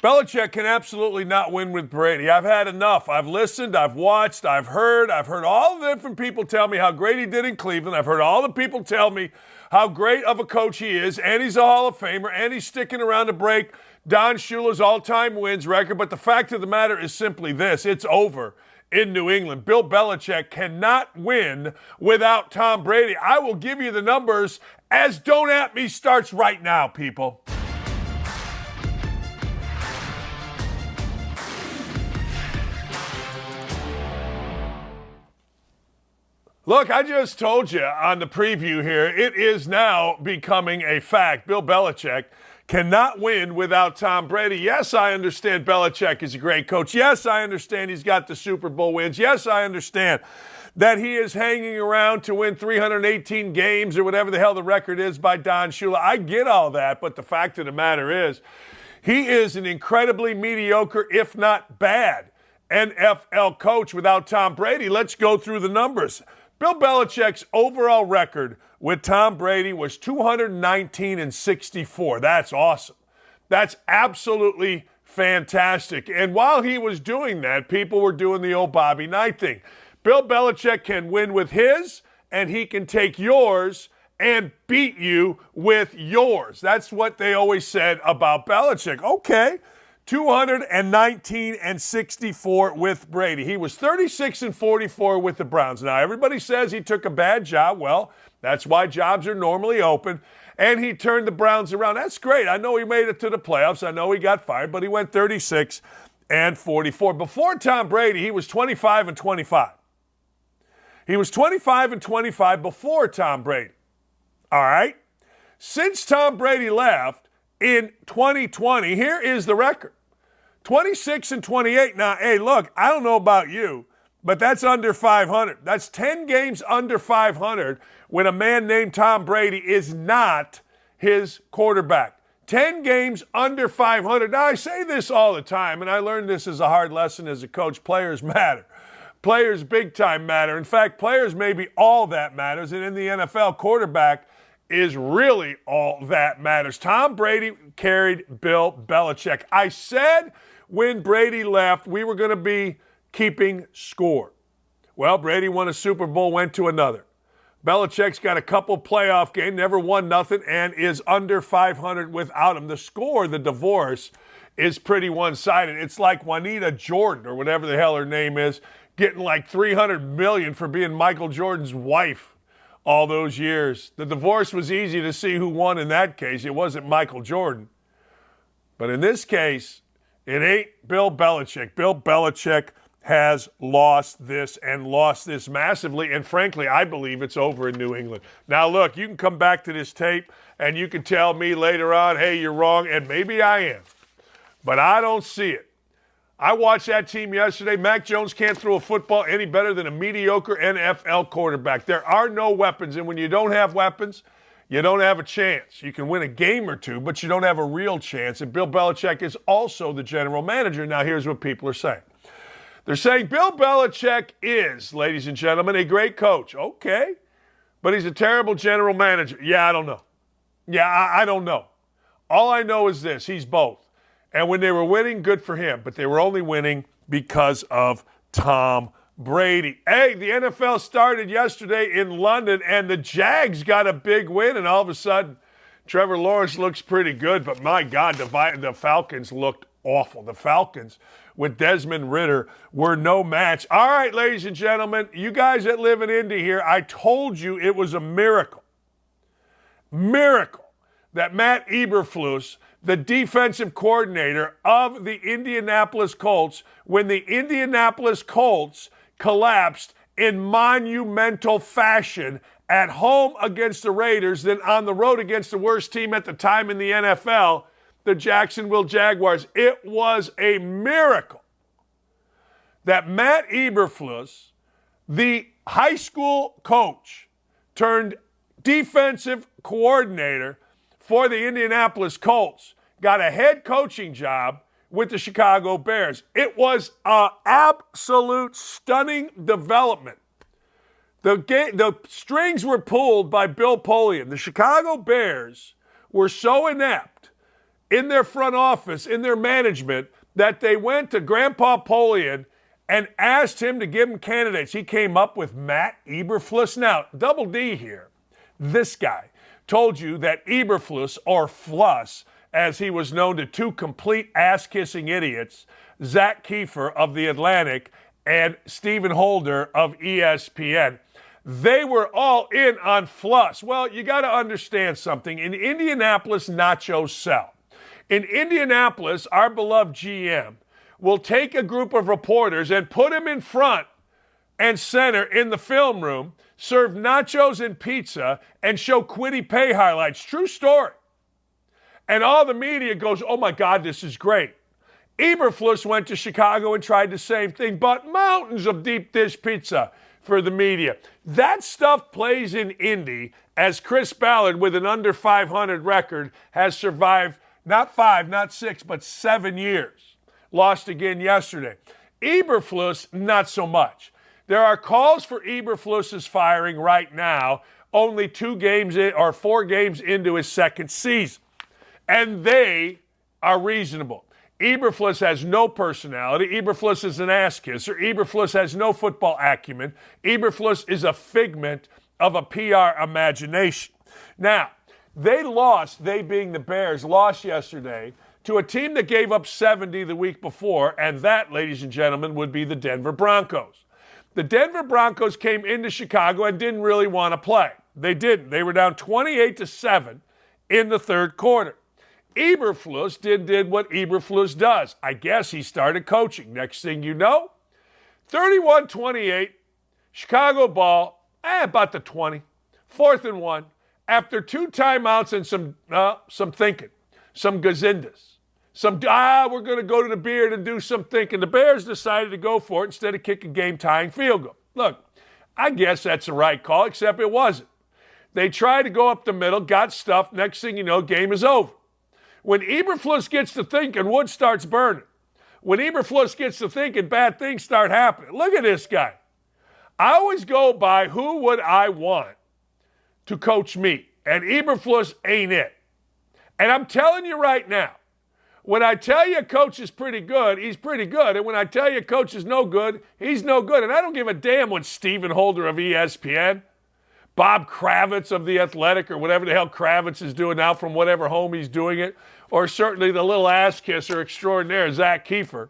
Belichick can absolutely not win with Brady. I've had enough. I've listened, I've watched, I've heard all the different people tell me how great he did in Cleveland. I've heard all the people tell me how great of a coach he is, and he's a Hall of Famer, and he's sticking around to break Don Shula's all-time wins record. But the fact of the matter is simply this: it's over in New England. Bill Belichick cannot win without Tom Brady. I will give you the numbers as Don't At Me starts right now, people. Look, I just told you on the preview here, it is now becoming a fact. Bill Belichick cannot win without Tom Brady. Yes, I understand Belichick is a great coach. Yes, I understand he's got the Super Bowl wins. Yes, I understand that he is hanging around to win 318 games or whatever the hell the record is by Don Shula. I get all that, but the fact of the matter is he is an incredibly mediocre, if not bad, NFL coach without Tom Brady. Let's go through the numbers. Bill Belichick's overall record with Tom Brady was 219-64. That's awesome. That's absolutely fantastic. And while he was doing that, people were doing the old Bobby Knight thing. Bill Belichick can win with his, and he can take yours and beat you with yours. That's what they always said about Belichick. Okay. 219-64 with Brady. He was 36-44 with the Browns. Now, everybody says he took a bad job. Well, that's why jobs are normally open. And he turned the Browns around. That's great. I know he made it to the playoffs. I know he got fired, but he went 36-44. Before Tom Brady, he was 25-25. He was 25-25 before Tom Brady. All right? Since Tom Brady left in 2020, here is the record. 26-28. Now, hey, look, I don't know about you, but that's under 500. That's 10 games under 500 when a man named Tom Brady is not his quarterback. 10 games under 500. Now, I say this all the time, and I learned this as a hard lesson as a coach. Players matter. Players big time matter. In fact, players may be all that matters, and in the NFL, quarterback is really all that matters. Tom Brady carried Bill Belichick. I said when Brady left, we were going to be keeping score. Well, Brady won a Super Bowl, went to another. Belichick's got a couple playoff games, never won nothing, and is under 500 without him. The score, the divorce, is pretty one-sided. It's like Juanita Jordan, or whatever the hell her name is, getting like $300 million for being Michael Jordan's wife all those years. The divorce was easy to see who won in that case. It wasn't Michael Jordan. But in this case, it ain't Bill Belichick. Bill Belichick has lost this and lost this massively. And frankly, I believe it's over in New England. Now, look, you can come back to this tape and you can tell me later on, hey, you're wrong, and maybe I am. But I don't see it. I watched that team yesterday. Mac Jones can't throw a football any better than a mediocre NFL quarterback. There are no weapons, and when you don't have weapons, you don't have a chance. You can win a game or two, but you don't have a real chance. And Bill Belichick is also the general manager. Now, here's what people are saying. They're saying Bill Belichick is, ladies and gentlemen, a great coach. Okay, but he's a terrible general manager. Yeah, I don't know. I don't know. All I know is this. He's both. And when they were winning, good for him. But they were only winning because of Tom Brady. Hey, the NFL started yesterday in London, and the Jags got a big win, and all of a sudden, Trevor Lawrence looks pretty good, but my God, the Falcons looked awful. The Falcons with Desmond Ridder were no match. All right, ladies and gentlemen, you guys that live in Indy here, I told you it was a miracle that Matt Eberflus, the defensive coordinator of the Indianapolis Colts, when the Indianapolis Colts collapsed in monumental fashion at home against the Raiders, then on the road against the worst team at the time in the NFL, the Jacksonville Jaguars. It was a miracle that Matt Eberflus, the high school coach turned defensive coordinator for the Indianapolis Colts, got a head coaching job with the Chicago Bears. It was an absolute stunning development. The strings were pulled by Bill Polian. The Chicago Bears were so inept in their front office, in their management, that they went to Grandpa Polian and asked him to give them candidates. He came up with Matt Eberflus. Now, Double D here, this guy, told you that Eberflus, or Fluss, as he was known to two complete ass-kissing idiots, Zach Kiefer of The Atlantic and Stephen Holder of ESPN, they were all in on Fluss. Well, you got to understand something. In Indianapolis, nachos sell. In Indianapolis, our beloved GM will take a group of reporters and put them in front and center in the film room, serve nachos and pizza, and show Kwity Paye highlights. True story. And all the media goes, oh my God, this is great. Eberflus went to Chicago and tried the same thing, but mountains of deep dish pizza for the media. That stuff plays in Indy, as Chris Ballard, with an under 500 record, has survived not 5, not 6, but 7 years. Lost again yesterday. Eberflus, not so much. There are calls for Eberflus's firing right now, only 2 games in, or 4 games into his second season. And they are reasonable. Eberflus has no personality. Eberflus is an ass kisser. Eberflus has no football acumen. Eberflus is a figment of a PR imagination. Now, they lost, they being the Bears, lost yesterday to a team that gave up 70 the week before, and that, ladies and gentlemen, would be the Denver Broncos. The Denver Broncos came into Chicago and didn't really want to play. They didn't. They were down 28-7 in the third quarter. Eberflus did what Eberflus does. I guess he started coaching. Next thing you know, 31-28, Chicago ball, about the 20, 4th and 1, after 2 timeouts and some thinking, some gazindas, we're going to go to the beard and do some thinking. The Bears decided to go for it instead of kick a game-tying field goal. Look, I guess that's the right call, except it wasn't. They tried to go up the middle, got stuffed. Next thing you know, game is over. When Eberflus gets to thinking, wood starts burning. When Eberflus gets to thinking, bad things start happening. Look at this guy. I always go by who would I want to coach me, and Eberflus ain't it. And I'm telling you right now, when I tell you a coach is pretty good, he's pretty good. And when I tell you a coach is no good, he's no good. And I don't give a damn what Stephen Holder of ESPN, Bob Kravitz of The Athletic, or whatever the hell Kravitz is doing now from whatever home he's doing it, or certainly the little ass kisser extraordinaire, Zach Kiefer.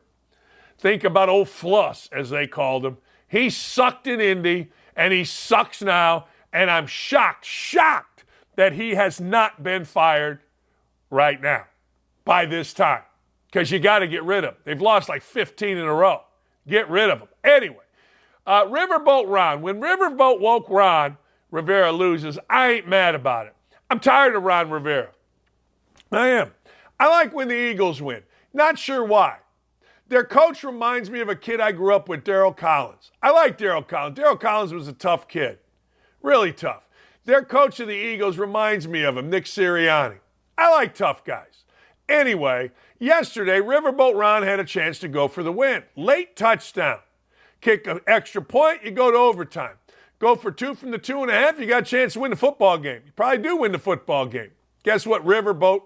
Think about old Fluss, as they called him. He sucked in Indy, and he sucks now, and I'm shocked that he has not been fired right now by this time, because you got to get rid of him. They've lost like 15 in a row. Get rid of him. Anyway, Riverboat Ron. When Riverboat woke Ron Rivera loses, I ain't mad about it. I'm tired of Ron Rivera. I am. I like when the Eagles win. Not sure why. Their coach reminds me of a kid I grew up with, Darryl Collins. I like Darryl Collins. Darryl Collins was a tough kid. Really tough. Their coach of the Eagles reminds me of him, Nick Sirianni. I like tough guys. Anyway, yesterday, Riverboat Ron had a chance to go for the win. Late touchdown. Kick an extra point, you go to overtime. Go for 2 from the 2.5, you got a chance to win the football game. You probably do win the football game. Guess what Riverboat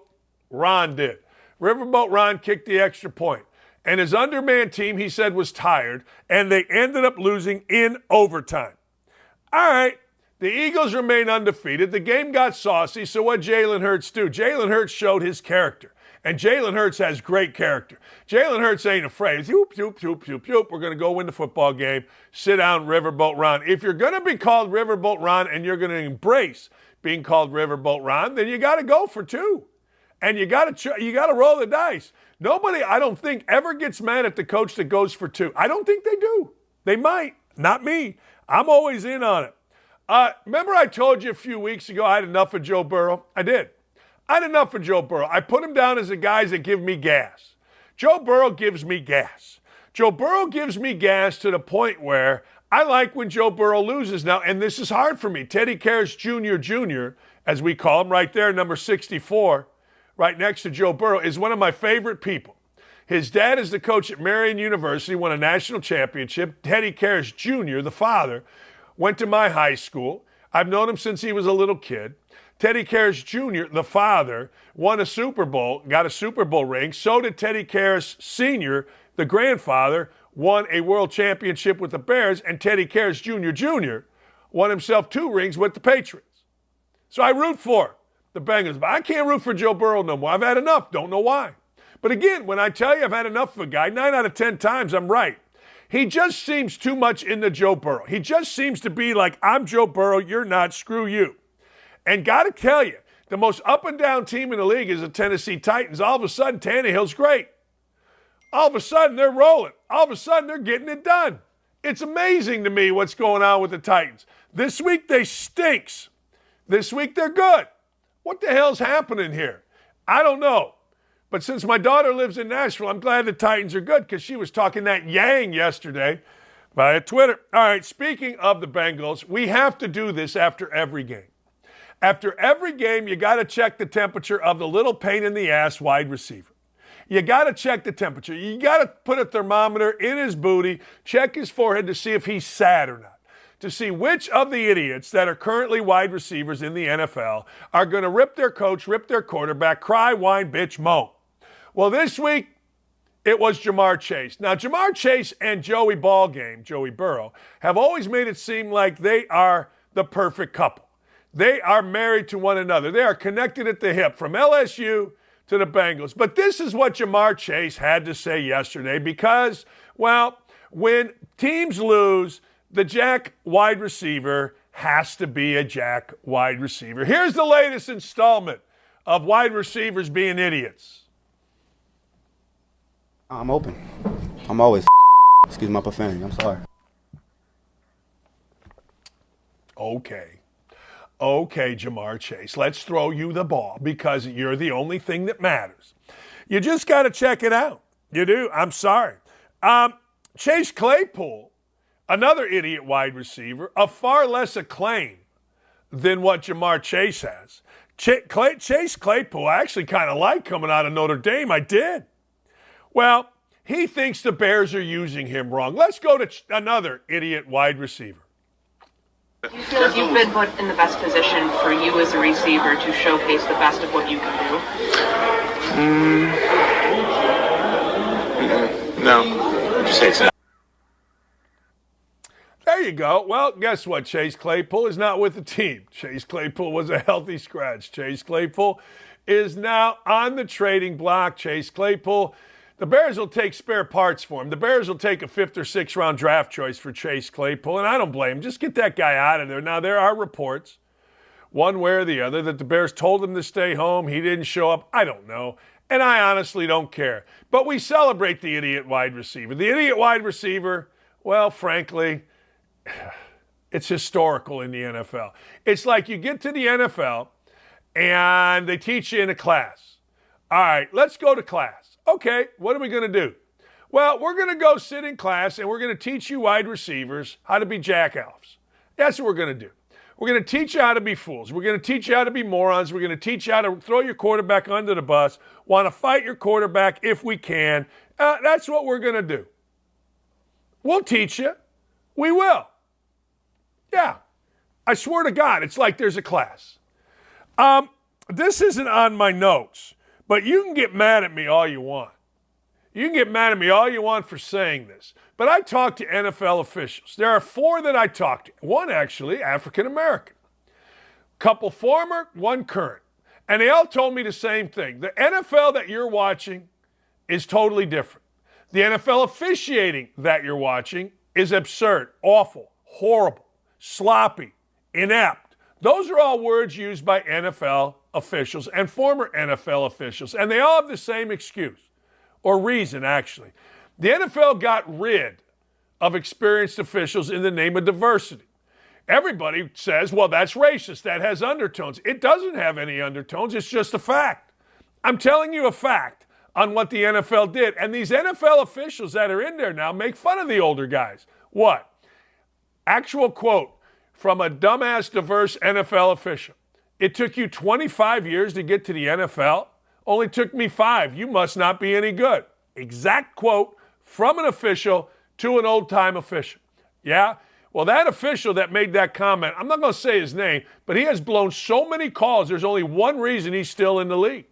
Ron did? Riverboat Ron kicked the extra point. And his underman team, he said, was tired, and they ended up losing in overtime. All right, the Eagles remain undefeated. The game got saucy, so what Jalen Hurts do? Jalen Hurts showed his character. And Jalen Hurts has great character. Jalen Hurts ain't afraid. Whoop, whoop, whoop, whoop, whoop. We're going to go win the football game. Sit down, Riverboat Ron. If you're going to be called Riverboat Ron and you're going to embrace being called Riverboat Ron, then you got to go for 2. And you got to roll the dice. Nobody, I don't think, ever gets mad at the coach that goes for 2. I don't think they do. They might. Not me. I'm always in on it. Remember I told you a few weeks ago I had enough of Joe Burrow? I did. I had enough of Joe Burrow. I put him down as the guys that give me gas. Joe Burrow gives me gas. Joe Burrow gives me gas to the point where I like when Joe Burrow loses now, and this is hard for me. Teddy Karras Jr., as we call him right there, number 64, right next to Joe Burrow, is one of my favorite people. His dad is the coach at Marion University, won a national championship. Teddy Karras Jr., the father, went to my high school. I've known him since he was a little kid. Teddy Karras Jr., the father, won a Super Bowl, got a Super Bowl ring. So did Teddy Karras Sr., the grandfather, won a world championship with the Bears, and Teddy Karras Jr. won himself 2 rings with the Patriots. So I root for the Bengals, but I can't root for Joe Burrow no more. I've had enough. Don't know why. But again, when I tell you I've had enough of a guy, 9 out of 10 times I'm right. He just seems too much into Joe Burrow. He just seems to be like, I'm Joe Burrow, you're not, screw you. And got to tell you, the most up and down team in the league is the Tennessee Titans. All of a sudden, Tannehill's great. All of a sudden, they're rolling. All of a sudden, they're getting it done. It's amazing to me what's going on with the Titans. This week, they stinks. This week, they're good. What the hell's happening here? I don't know. But since my daughter lives in Nashville, I'm glad the Titans are good because she was talking that yang yesterday via Twitter. All right, speaking of the Bengals, we have to do this after every game. After every game, you got to check the temperature of the little pain in the ass wide receiver. You got to check the temperature. You got to put a thermometer in his booty, check his forehead to see if he's sad or not, to see which of the idiots that are currently wide receivers in the NFL are going to rip their coach, rip their quarterback, cry, whine, bitch, moan. Well, this week, it was Jamar Chase. Now, Jamar Chase and Joey Burrow, have always made it seem like they are the perfect couple. They are married to one another. They are connected at the hip from LSU to the Bengals. But this is what Jamar Chase had to say yesterday because, well, when teams lose, the jack wide receiver has to be a jack wide receiver. Here's the latest installment of wide receivers being idiots. I'm open. I'm always, excuse my profanity, I'm sorry. Okay, Jamar Chase, let's throw you the ball because you're the only thing that matters. You just got to check it out. You do. I'm sorry. Chase Claypool, another idiot wide receiver, of far less acclaim than what Jamar Chase has. Chase Claypool, I actually kind of like coming out of Notre Dame. I did. Well, he thinks the Bears are using him wrong. Let's go to another idiot wide receiver. You feel like you've been put in the best position for you as a receiver to showcase the best of what you can do? No. Just say it's not. There you go. Well, guess what? Chase Claypool is not with the team. Chase Claypool was a healthy scratch. Chase Claypool is now on the trading block. Chase Claypool, the Bears will take spare parts for him. The Bears will take a 5th or 6th round draft choice for Chase Claypool, and I don't blame him. Just get that guy out of there. Now, there are reports, one way or the other, that the Bears told him to stay home. He didn't show up. I don't know, and I honestly don't care. But we celebrate the idiot wide receiver. The idiot wide receiver, well, frankly, it's historical in the NFL. It's like you get to the NFL, and they teach you in a class. All right, let's go to class. Okay, what are we going to do? Well, we're going to go sit in class and we're going to teach you wide receivers how to be jack-offs. That's what we're going to do. We're going to teach you how to be fools. We're going to teach you how to be morons. We're going to teach you how to throw your quarterback under the bus, want to fight your quarterback if we can. That's what we're going to do. We'll teach you. We will. Yeah. I swear to God, it's like there's a class. This isn't on my notes. But you can get mad at me all you want. You can get mad at me all you want for saying this. But I talk to NFL officials. There are 4 that I talk to. One actually, African-American. Couple former, one current. And they all told me the same thing. The NFL that you're watching is totally different. The NFL officiating that you're watching is absurd, awful, horrible, sloppy, inept. Those are all words used by NFL officials and former NFL officials, and they all have the same excuse, or reason, actually. The NFL got rid of experienced officials in the name of diversity. Everybody says, well, that's racist. That has undertones. It doesn't have any undertones. It's just a fact. I'm telling you a fact on what the NFL did, and these NFL officials that are in there now make fun of the older guys. What? Actual quote from a dumbass, diverse NFL official. It took you 25 years to get to the NFL. Only took me 5. You must not be any good. Exact quote from an official to an old-time official. Yeah? Well, that official that made that comment, I'm not going to say his name, but he has blown so many calls, there's only one reason he's still in the league.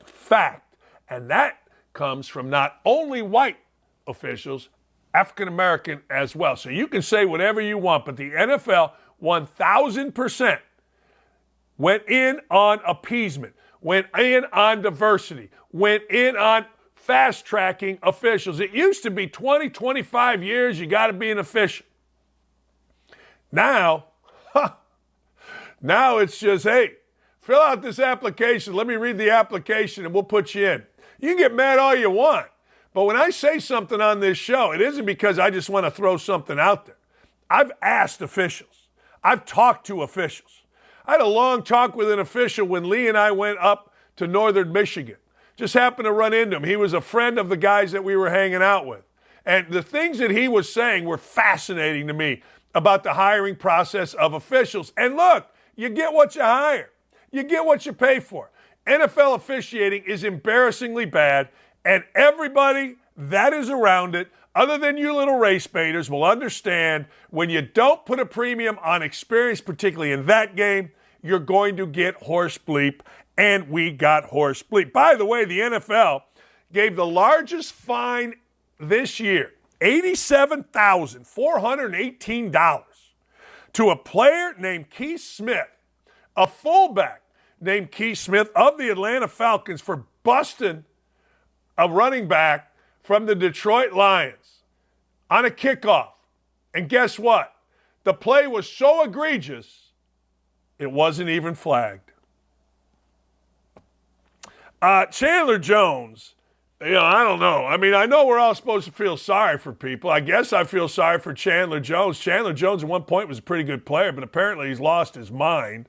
Fact. And that comes from not only white officials, African American as well. So you can say whatever you want, but the NFL 1,000% went in on appeasement, went in on diversity, went in on fast-tracking officials. It used to be 20, 25 years, you got to be an official. Now it's just, hey, fill out this application. Let me read the application and we'll put you in. You can get mad all you want. But when I say something on this show, it isn't because I just want to throw something out there. I've asked officials. I've talked to officials. I had a long talk with an official when Lee and I went up to northern Michigan. Just happened to run into him. He was a friend of the guys that we were hanging out with. And the things that he was saying were fascinating to me about the hiring process of officials. And look, you get what you hire. You get what you pay for. NFL officiating is embarrassingly bad, and everybody that is around it, other than you little race baiters, will understand when you don't put a premium on experience, particularly in that game, you're going to get horse bleep, and we got horse bleep. By the way, the NFL gave the largest fine this year, $87,418, to a player named Keith Smith, a fullback named Keith Smith of the Atlanta Falcons, for busting a running back from the Detroit Lions on a kickoff. And guess what? The play was so egregious, it wasn't even flagged. Chandler Jones, I don't know. I mean, I know we're all supposed to feel sorry for people. I guess I feel sorry for Chandler Jones. Chandler Jones at one point was a pretty good player, but apparently he's lost his mind.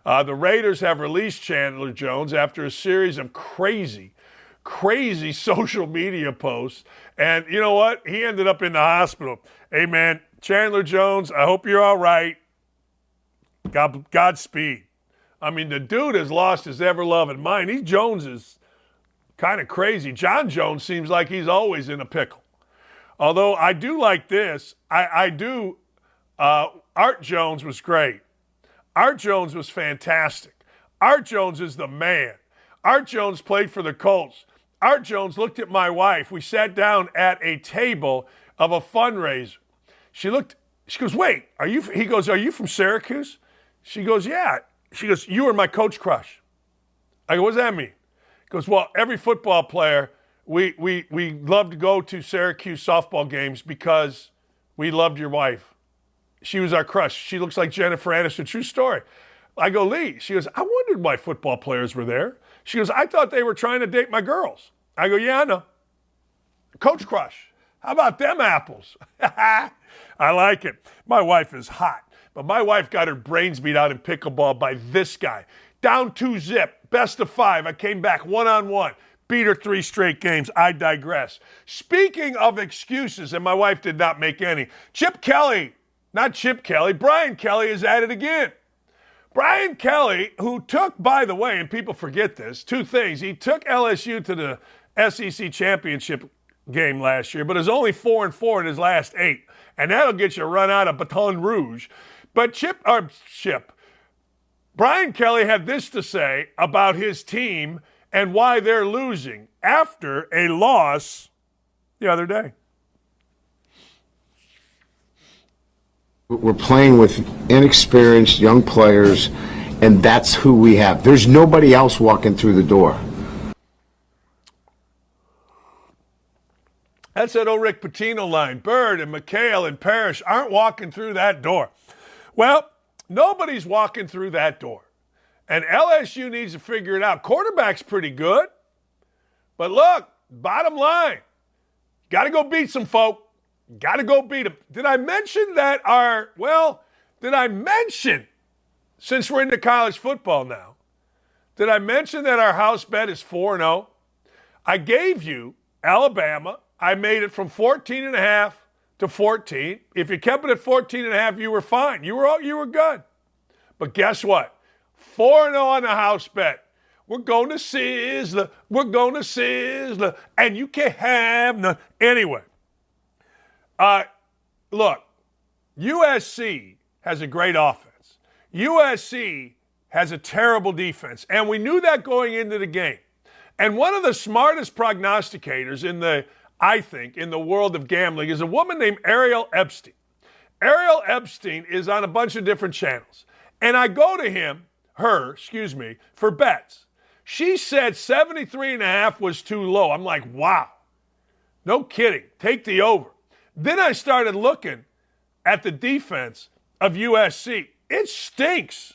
The Raiders have released Chandler Jones after a series of crazy social media posts. And you know what? He ended up in the hospital. Hey, man, Chandler Jones, I hope you're all right. Godspeed. I mean, the dude has lost his ever-loving mind. These Joneses kind of crazy. John Jones seems like he's always in a pickle. Although I do like this. Art Jones was great. Art Jones was fantastic. Art Jones is the man. Art Jones played for the Colts. Art Jones looked at my wife. We sat down at a table of a fundraiser. She goes, wait, he goes, are you from Syracuse? She goes, yeah. She goes, you were my coach crush. I go, what does that mean? He goes, well, every football player, we love to go to Syracuse softball games because we loved your wife. She was our crush. She looks like Jennifer Aniston. True story. I go, Lee. She goes, I wondered why football players were there. She goes, I thought they were trying to date my girls. I go, yeah, I know. Coach crush. How about them apples? I like it. My wife is hot. But my wife got her brains beat out in pickleball by this guy. Down 2-0, best of 5. I came back one-on-one. Beat her 3 straight games. I digress. Speaking of excuses, and my wife did not make any, Brian Kelly is at it again. Brian Kelly, who took, by the way, and people forget this, 2 things. He took LSU to the SEC championship game last year, but is only 4-4 in his last 8. And that'll get you run out of Baton Rouge. But Brian Kelly had this to say about his team and why they're losing after a loss the other day. We're playing with inexperienced young players, and that's who we have. There's nobody else walking through the door. That's that old Rick Pitino line. Bird and McHale and Parrish aren't walking through that door. Well, nobody's walking through that door. And LSU needs to figure it out. Quarterback's pretty good. But look, bottom line, got to go beat some folk. Got to go beat them. Did I mention, since we're into college football now, did I mention that our house bet is 4-0? I gave you Alabama. I made it from 14.5 to 14. If you kept it at 14.5, you were fine. You were good. But guess what? 4-0 on the house bet. We're going to Sizzler. And you can't have none. Anyway, look, USC has a great offense. USC has a terrible defense, and we knew that going into the game. And one of the smartest prognosticators I think, in the world of gambling is a woman named Ariel Epstein. Ariel Epstein is on a bunch of different channels. And I go to her, for bets. She said 73.5 was too low. I'm like, wow. No kidding. Take the over. Then I started looking at the defense of USC. It stinks.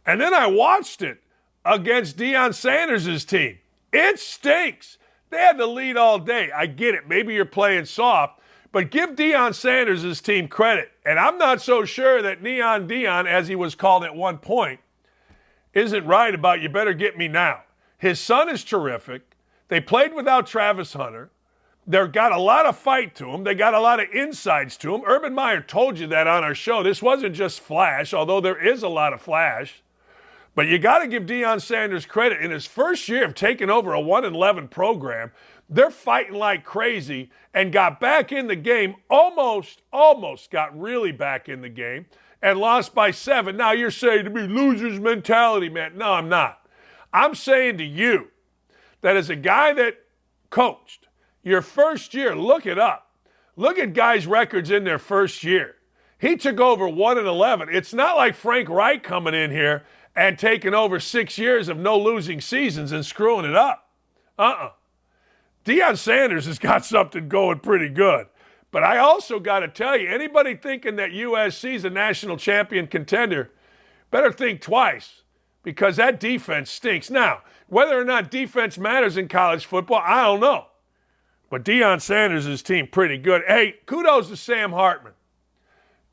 And then I watched it against Deion Sanders' team. It stinks. They had the lead all day. I get it. Maybe you're playing soft, but give Deion Sanders' team credit. And I'm not so sure that Neon Deion, as he was called at one point, isn't right about you better get me now. His son is terrific. They played without Travis Hunter. They've got a lot of fight to them. They got a lot of insides to them. Urban Meyer told you that on our show. This wasn't just flash, although there is a lot of flash. But you got to give Deion Sanders credit. In his first year of taking over a 1-11 program, they're fighting like crazy and got back in the game, almost got really back in the game, and lost by 7. Now you're saying to me, loser's mentality, man. No, I'm not. I'm saying to you that as a guy that coached your first year, look it up. Look at guys' records in their first year. He took over 1-11. It's not like Frank Reich coming in here and taking over 6 years of no losing seasons and screwing it up. Deion Sanders has got something going pretty good. But I also got to tell you, anybody thinking that USC is a national champion contender better think twice, because that defense stinks. Now, whether or not defense matters in college football, I don't know. But Deion Sanders' team pretty good. Hey, kudos to Sam Hartman.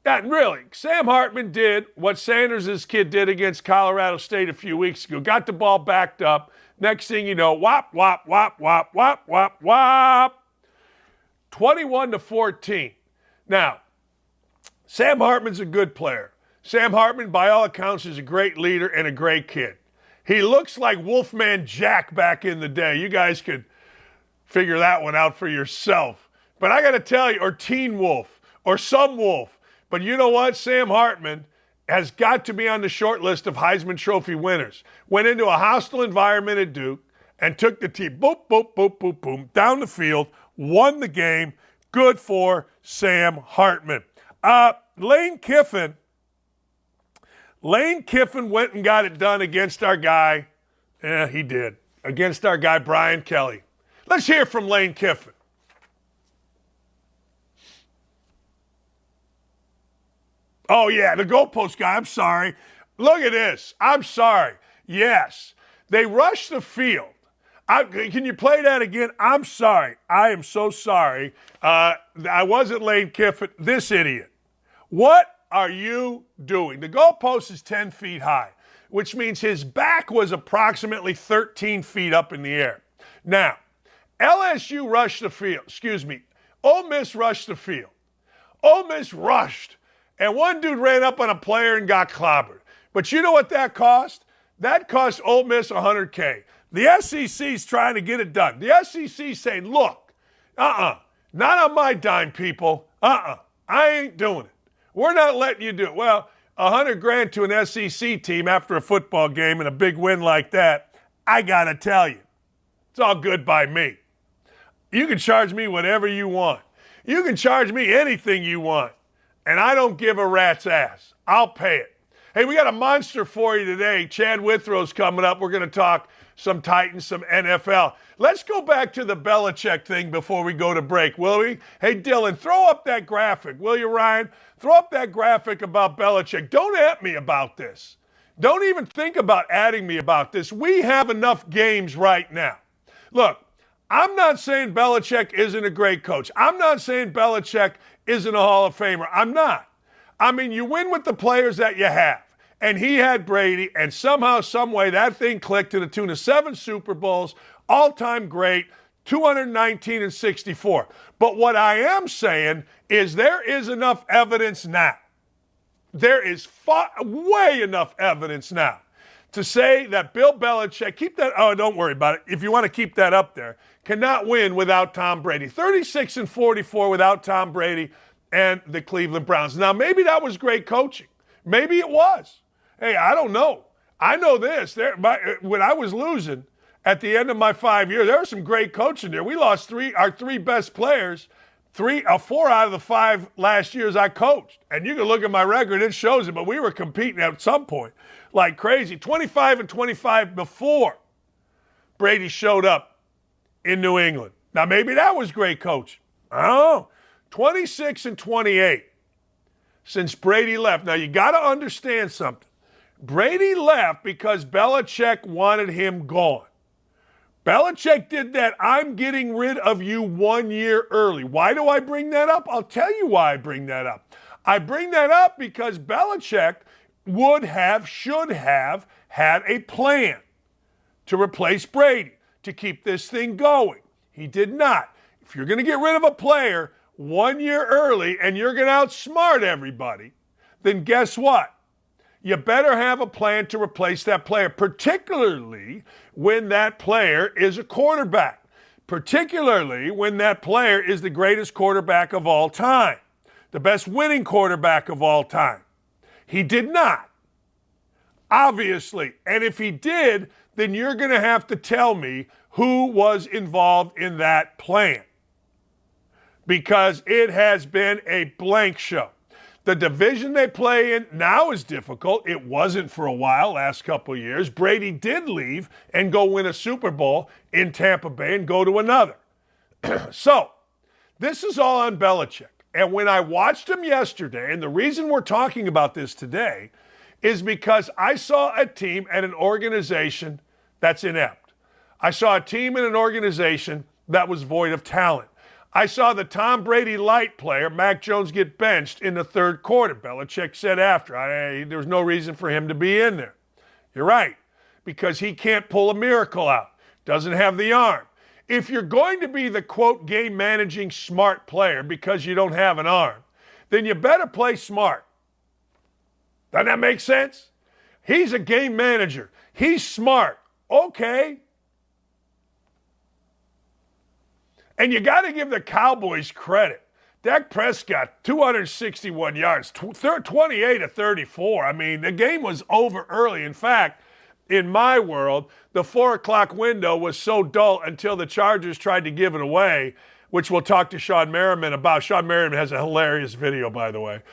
Yeah, really, Sam Hartman did what Sanders' kid did against Colorado State a few weeks ago. Got the ball backed up. Next thing you know, whop, whop, whop, whop, whop, whop, whop. 21-14. Now, Sam Hartman's a good player. Sam Hartman, by all accounts, is a great leader and a great kid. He looks like Wolfman Jack back in the day. You guys could figure that one out for yourself. But I got to tell you, or Teen Wolf, or some wolf. But you know what? Sam Hartman has got to be on the short list of Heisman Trophy winners. Went into a hostile environment at Duke and took the team, boop, boop, boop, boop, boom, down the field, won the game. Good for Sam Hartman. Lane Kiffin went and got it done against our guy. Yeah, he did. Against our guy, Brian Kelly. Let's hear from Lane Kiffin. Oh, yeah, the goalpost guy. I'm sorry. Look at this. I'm sorry. Yes, they rushed the field. Can you play that again? I'm sorry. I am so sorry. I wasn't Lane Kiffin. This idiot. What are you doing? The goalpost is 10 feet high, which means his back was approximately 13 feet up in the air. Now, LSU rushed the field. Ole Miss rushed the field. Ole Miss rushed. And one dude ran up on a player and got clobbered. But you know what that cost? That cost Ole Miss $100K. The SEC's trying to get it done. The SEC's saying, look, not on my dime, people. I ain't doing it. We're not letting you do it. Well, $100,000 to an SEC team after a football game and a big win like that, I got to tell you, it's all good by me. You can charge me whatever you want. You can charge me anything you want. And I don't give a rat's ass. I'll pay it. Hey, we got a monster for you today. Chad Withrow's coming up. We're going to talk some Titans, some NFL. Let's go back to the Belichick thing before we go to break, will we? Hey, Dylan, throw up that graphic, will you, Ryan? Throw up that graphic about Belichick. Don't at me about this. Don't even think about adding me about this. We have enough games right now. Look, I'm not saying Belichick isn't a great coach. I'm not saying Belichick isn't a Hall of Famer. I'm not. I mean, you win with the players that you have. And he had Brady, and somehow, some way, that thing clicked to the tune of 7 Super Bowls, all-time great, 219 and 64. But what I am saying is there is enough evidence now. There is way enough evidence now to say that Bill Belichick, keep that, oh, don't worry about it. If you want to keep that up there, cannot win without Tom Brady. 36 and 44 without Tom Brady and the Cleveland Browns. Now, maybe that was great coaching. Maybe it was. Hey, I don't know. I know this. When I was losing at the end of my 5 years, there was some great coaching there. We lost our three best players, 4 out of the 5 last years I coached. And you can look at my record, it shows it, but we were competing at some point like crazy. 25-25 before Brady showed up in New England. Now, maybe that was great coaching. I don't know. 26-28 since Brady left. Now, you got to understand something. Brady left because Belichick wanted him gone. Belichick did that. I'm getting rid of you 1 year early. Why do I bring that up? I'll tell you why I bring that up. I bring that up because Belichick should have had a plan to replace Brady, to keep this thing going. He did not. If you're going to get rid of a player 1 year early and you're going to outsmart everybody, then guess what? You better have a plan to replace that player, particularly when that player is a quarterback, particularly when that player is the greatest quarterback of all time, the best winning quarterback of all time. He did not, obviously. And if he did, then you're going to have to tell me who was involved in that plan, because it has been a blank show. The division they play in now is difficult. It wasn't for a while, last couple of years. Brady did leave and go win a Super Bowl in Tampa Bay and go to another. So, this is all on Belichick. And when I watched him yesterday, and the reason we're talking about this today is because I saw a team and an organization that's inept. I saw a team and an organization that was void of talent. I saw the Tom Brady light player, Mac Jones, get benched in the third quarter. Belichick said after, there's no reason for him to be in there. You're right, because he can't pull a miracle out. Doesn't have the arm. If you're going to be the, quote, game managing smart player because you don't have an arm, then you better play smart. Doesn't that make sense? He's a game manager. He's smart. Okay. And you got to give the Cowboys credit. Dak Prescott, 261 yards, 28-34. I mean, the game was over early. In fact, in my world, the 4 o'clock window was so dull until the Chargers tried to give it away, which we'll talk to Sean Merriman about. Sean Merriman has a hilarious video, by the way.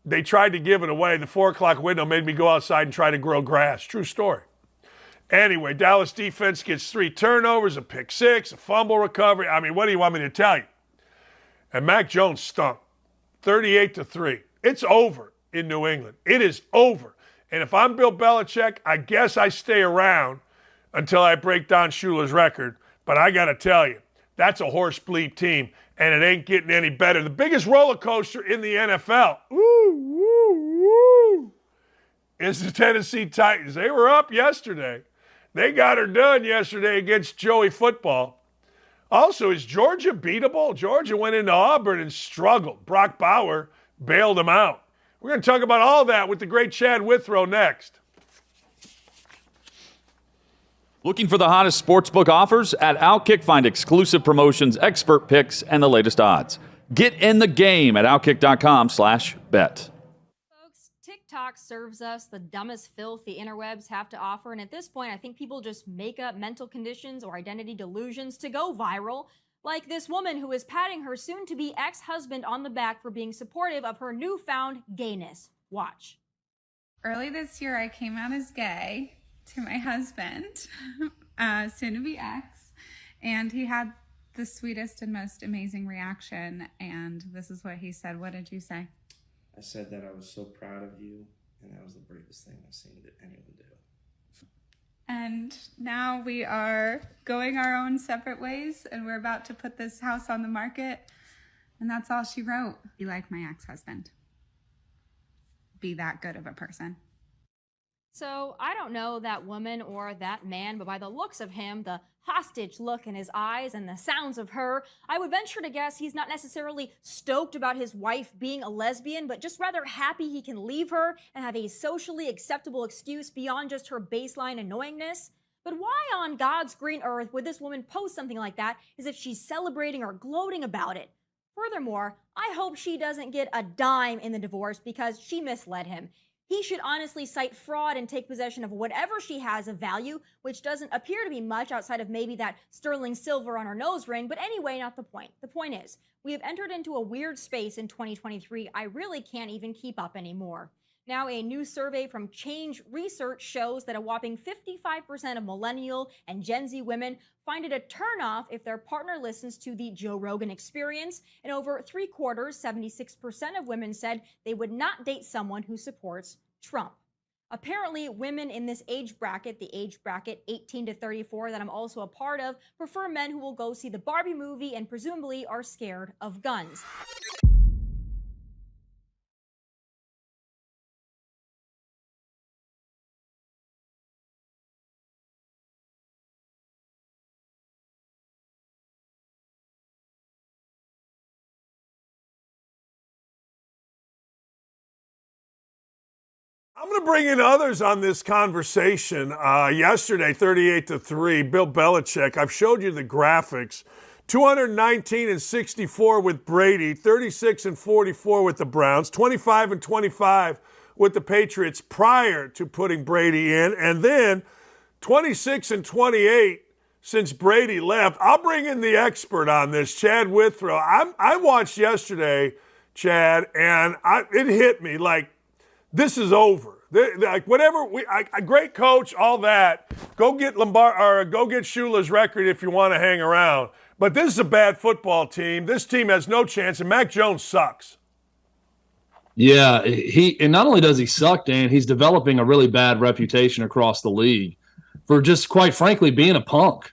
They tried to give it away. The 4 o'clock window made me go outside and try to grow grass. True story. Anyway, Dallas defense gets 3 turnovers, a pick 6, a fumble recovery. I mean, what do you want me to tell you? And Mac Jones stunk. 38-3. It's over in New England. It is over. And if I'm Bill Belichick, I guess I stay around until I break Don Shula's record. But I got to tell you, that's a horse bleep team, and it ain't getting any better. The biggest roller coaster in the NFL, is the Tennessee Titans. They were up yesterday. They got her done yesterday against Joey Football. Also, is Georgia beatable? Georgia went into Auburn and struggled. Brock Bauer bailed them out. We're going to talk about all that with the great Chad Withrow next. Looking for the hottest sportsbook offers? At OutKick, find exclusive promotions, expert picks, and the latest odds. Get in the game at OutKick.com/bet. TikTok serves us the dumbest filth the interwebs have to offer, and at this point, I think people just make up mental conditions or identity delusions to go viral, like this woman who is patting her soon-to-be ex-husband on the back for being supportive of her newfound gayness. Watch. Early this year, I came out as gay to my husband, soon-to-be ex, and he had the sweetest and most amazing reaction, and this is what he said. What did you say? I said that I was so proud of you, and that was the bravest thing I've seen anyone do. And now we are going our own separate ways, and we're about to put this house on the market, and that's all she wrote. Be like my ex-husband. Be that good of a person. So, I don't know that woman or that man, but by the looks of him, the hostage look in his eyes and the sounds of her, I would venture to guess he's not necessarily stoked about his wife being a lesbian, but just rather happy he can leave her and have a socially acceptable excuse beyond just her baseline annoyingness. But why on God's green earth would this woman post something like that as if she's celebrating or gloating about it? Furthermore, I hope she doesn't get a dime in the divorce because she misled him. He should honestly cite fraud and take possession of whatever she has of value, which doesn't appear to be much outside of maybe that sterling silver on her nose ring. But anyway, not the point. The point is, we have entered into a weird space in 2023 I really can't even keep up anymore. Now, a new survey from Change Research shows that a whopping 55% of millennial and Gen Z women find it a turnoff if their partner listens to the Joe Rogan Experience, and over 3/4, 76% of women said they would not date someone who supports Trump. Apparently, women in this age bracket, the age bracket 18 to 34 that I'm also a part of, prefer men who will go see the Barbie movie and presumably are scared of guns. I'm going to bring in others on this conversation. Yesterday, 38-3, Bill Belichick. I've showed you the graphics. 219-64 with Brady, 36-44 with the Browns, 25-25 with the Patriots prior to putting Brady in, and then 26-28 since Brady left. I'll bring in the expert on this, Chad Withrow. I watched yesterday, Chad, and it hit me like, this is over. Like whatever, a great coach, all that. Go get go get Shula's record if you want to hang around. But this is a bad football team. This team has no chance, and Mac Jones sucks. Yeah, and not only does he suck, Dan, he's developing a really bad reputation across the league for just, quite frankly, being a punk,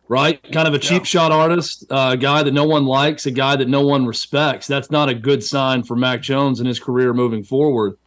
right? Kind of a cheap shot artist, a guy that no one likes, a guy that no one respects. That's not a good sign for Mac Jones and his career moving forward.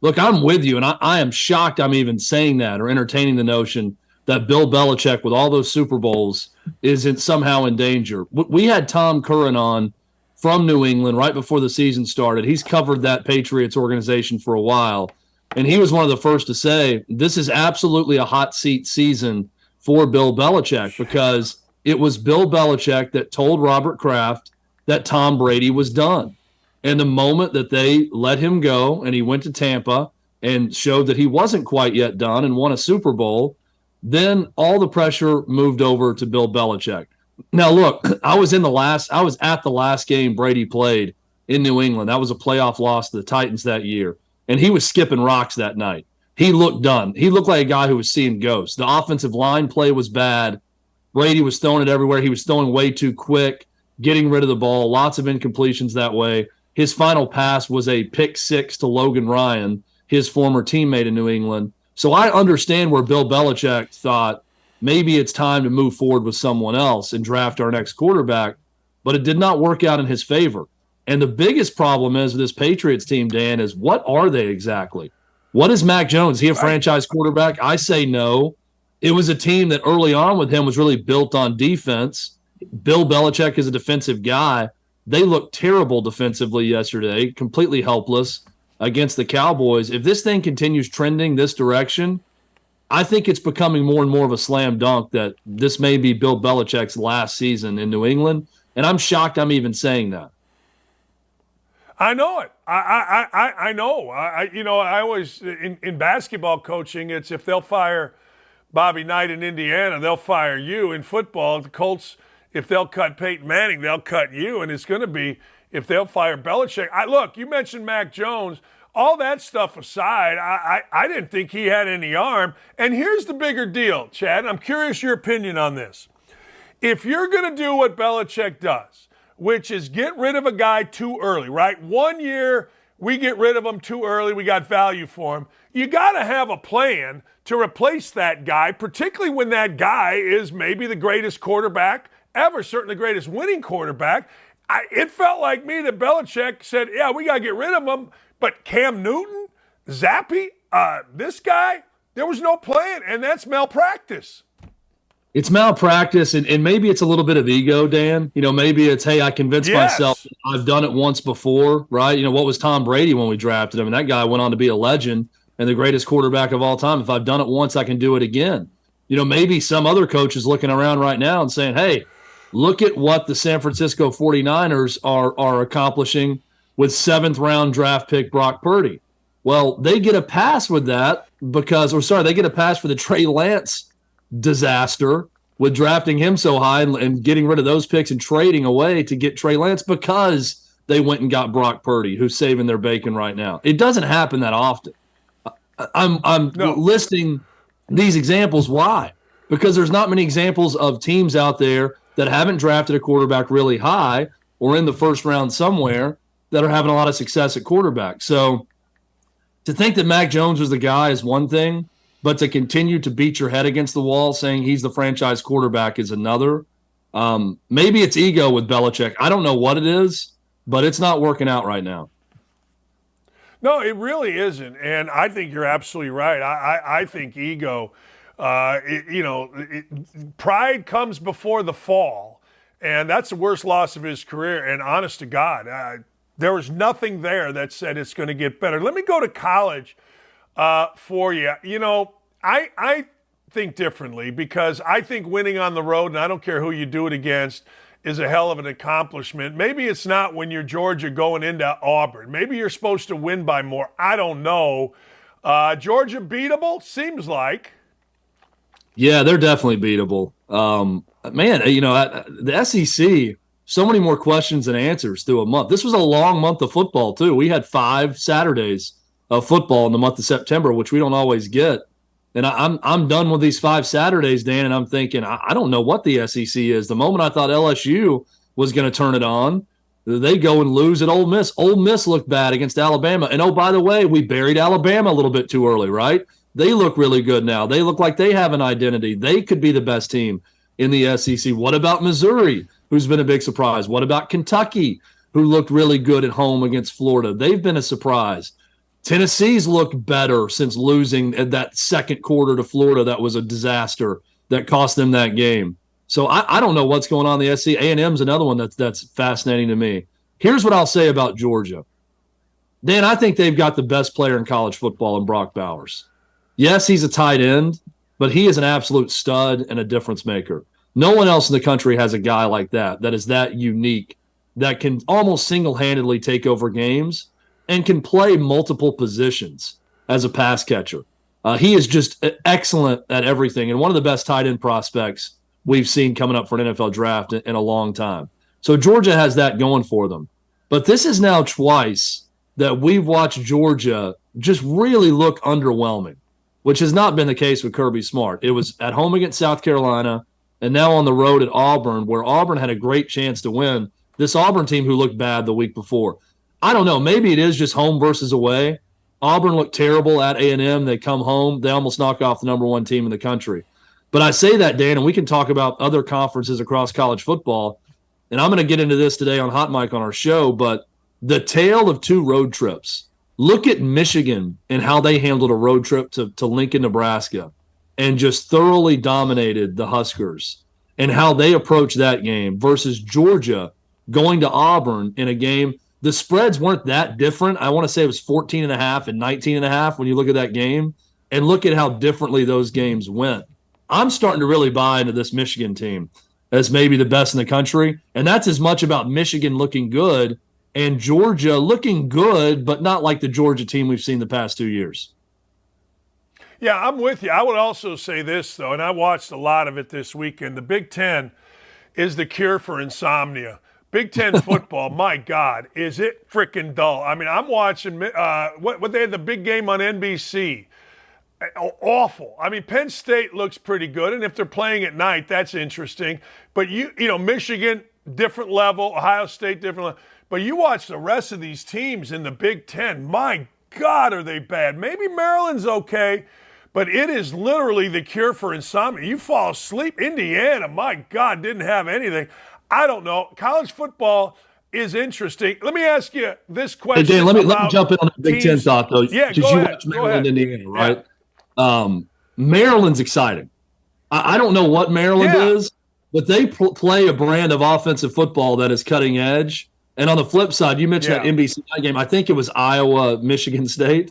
Look, I'm with you, and I am shocked I'm even saying that or entertaining the notion that Bill Belichick, with all those Super Bowls, isn't somehow in danger. We had Tom Curran on from New England right before the season started. He's covered that Patriots organization for a while, and he was one of the first to say this is absolutely a hot seat season for Bill Belichick because it was Bill Belichick that told Robert Kraft that Tom Brady was done. And the moment that they let him go and he went to Tampa and showed that he wasn't quite yet done and won a Super Bowl, then all the pressure moved over to Bill Belichick. Now, look, I was at the last game Brady played in New England. That was a playoff loss to the Titans that year. And he was skipping rocks that night. He looked done. He looked like a guy who was seeing ghosts. The offensive line play was bad. Brady was throwing it everywhere. He was throwing way too quick, getting rid of the ball, lots of incompletions that way. His final pass was a pick six to Logan Ryan, his former teammate in New England. So I understand where Bill Belichick thought maybe it's time to move forward with someone else and draft our next quarterback, but it did not work out in his favor. And the biggest problem is with this Patriots team, Dan, is what are they exactly? What is Mac Jones? Is he a franchise quarterback? I say no. It was a team that early on with him was really built on defense. Bill Belichick is a defensive guy. They looked terrible defensively yesterday, completely helpless against the Cowboys. If this thing continues trending this direction, I think it's becoming more and more of a slam dunk that this may be Bill Belichick's last season in New England, and I'm shocked I'm even saying that. I know it. I know. I always, in basketball coaching, it's if they'll fire Bobby Knight in Indiana, they'll fire you. In football, the Colts, if they'll cut Peyton Manning, they'll cut you. And it's going to be if they'll fire Belichick. Look, you mentioned Mac Jones. All that stuff aside, I didn't think he had any arm. And here's the bigger deal, Chad. I'm curious your opinion on this. If you're going to do what Belichick does, which is get rid of a guy too early, right? 1 year, we get rid of him too early. We got value for him. You got to have a plan to replace that guy, particularly when that guy is maybe the greatest quarterback ever, certainly the greatest winning quarterback. It felt like me that Belichick said, yeah, we got to get rid of him. But Cam Newton, Zappy, this guy, there was no plan, and that's malpractice. It's malpractice, and maybe it's a little bit of ego, Dan. Maybe it's, hey, I convinced myself I've done it once before, right? What was Tom Brady when we drafted him? And that guy went on to be a legend and the greatest quarterback of all time. If I've done it once, I can do it again. Maybe some other coach is looking around right now and saying, hey, Look at what the San Francisco 49ers are accomplishing with 7th-round draft pick Brock Purdy. Well, they get a pass with that they get a pass for the Trey Lance disaster with drafting him so high and getting rid of those picks and trading away to get Trey Lance because they went and got Brock Purdy, who's saving their bacon right now. It doesn't happen that often. I'm listing these examples. Why? Because there's not many examples of teams out there that haven't drafted a quarterback really high or in the first round somewhere that are having a lot of success at quarterback. So to think that Mac Jones was the guy is one thing, but to continue to beat your head against the wall saying he's the franchise quarterback is another. Maybe it's ego with Belichick. I don't know what it is, but it's not working out right now. No, it really isn't. And I think you're absolutely right. I think ego, pride comes before the fall. And that's the worst loss of his career. And honest to God, there was nothing there that said it's going to get better. Let me go to college for you. I think differently because I think winning on the road, and I don't care who you do it against, is a hell of an accomplishment. Maybe it's not when you're Georgia going into Auburn. Maybe you're supposed to win by more. I don't know. Georgia beatable? Seems like. Yeah, they're definitely beatable. The SEC, so many more questions than answers through a month. This was a long month of football, too. We had 5 Saturdays of football in the month of September, which we don't always get. And I'm done with these 5 Saturdays, Dan, and I'm thinking, I don't know what the SEC is. The moment I thought LSU was going to turn it on, they go and lose at Ole Miss. Ole Miss looked bad against Alabama. And, oh, by the way, we buried Alabama a little bit too early, right? They look really good now. They look like they have an identity. They could be the best team in the SEC. What about Missouri, who's been a big surprise? What about Kentucky, who looked really good at home against Florida? They've been a surprise. Tennessee's looked better since losing at that second quarter to Florida. That was a disaster that cost them that game. So I don't know what's going on in the SEC. A&M's another one that's fascinating to me. Here's what I'll say about Georgia. Dan, I think they've got the best player in college football in Brock Bowers. Yes, he's a tight end, but he is an absolute stud and a difference maker. No one else in the country has a guy like that is that unique, that can almost single-handedly take over games and can play multiple positions as a pass catcher. He is just excellent at everything and one of the best tight end prospects we've seen coming up for an NFL draft in a long time. So Georgia has that going for them. But this is now twice that we've watched Georgia just really look underwhelming, which has not been the case with Kirby Smart. It was at home against South Carolina and now on the road at Auburn, where Auburn had a great chance to win. This Auburn team who looked bad the week before. I don't know. Maybe it is just home versus away. Auburn looked terrible at A&M. They come home. They almost knock off the number 1 team in the country. But I say that, Dan, and we can talk about other conferences across college football. And I'm going to get into this today on Hot Mic on our show. But the tale of 2 road trips. Look at Michigan and how they handled a road trip to Lincoln, Nebraska, and just thoroughly dominated the Huskers and how they approached that game versus Georgia going to Auburn in a game. The spreads weren't that different. I want to say it was 14.5 and 19.5 when you look at that game and look at how differently those games went. I'm starting to really buy into this Michigan team as maybe the best in the country, and that's as much about Michigan looking good and Georgia looking good, but not like the Georgia team we've seen the past 2 years. Yeah, I'm with you. I would also say this, though, and I watched a lot of it this weekend. The Big Ten is the cure for insomnia. Big Ten football, my God, is it freaking dull. I mean, I'm watching what they had the big game on NBC. Awful. I mean, Penn State looks pretty good, and if they're playing at night, that's interesting. But, Michigan, different level, Ohio State, different level. But you watch the rest of these teams in the Big Ten, my God, are they bad. Maybe Maryland's okay, but it is literally the cure for insomnia. You fall asleep. Indiana, my God, didn't have anything. I don't know. College football is interesting. Let me ask you this question. Hey, Dan, let me jump in on the Big Ten thought, though. Yeah, go ahead. Watch Maryland, Indiana, right? Yeah. Maryland's exciting. I don't know what Maryland is, but they play a brand of offensive football that is cutting edge. And on the flip side, you mentioned that NBC game. I think it was Iowa, Michigan State.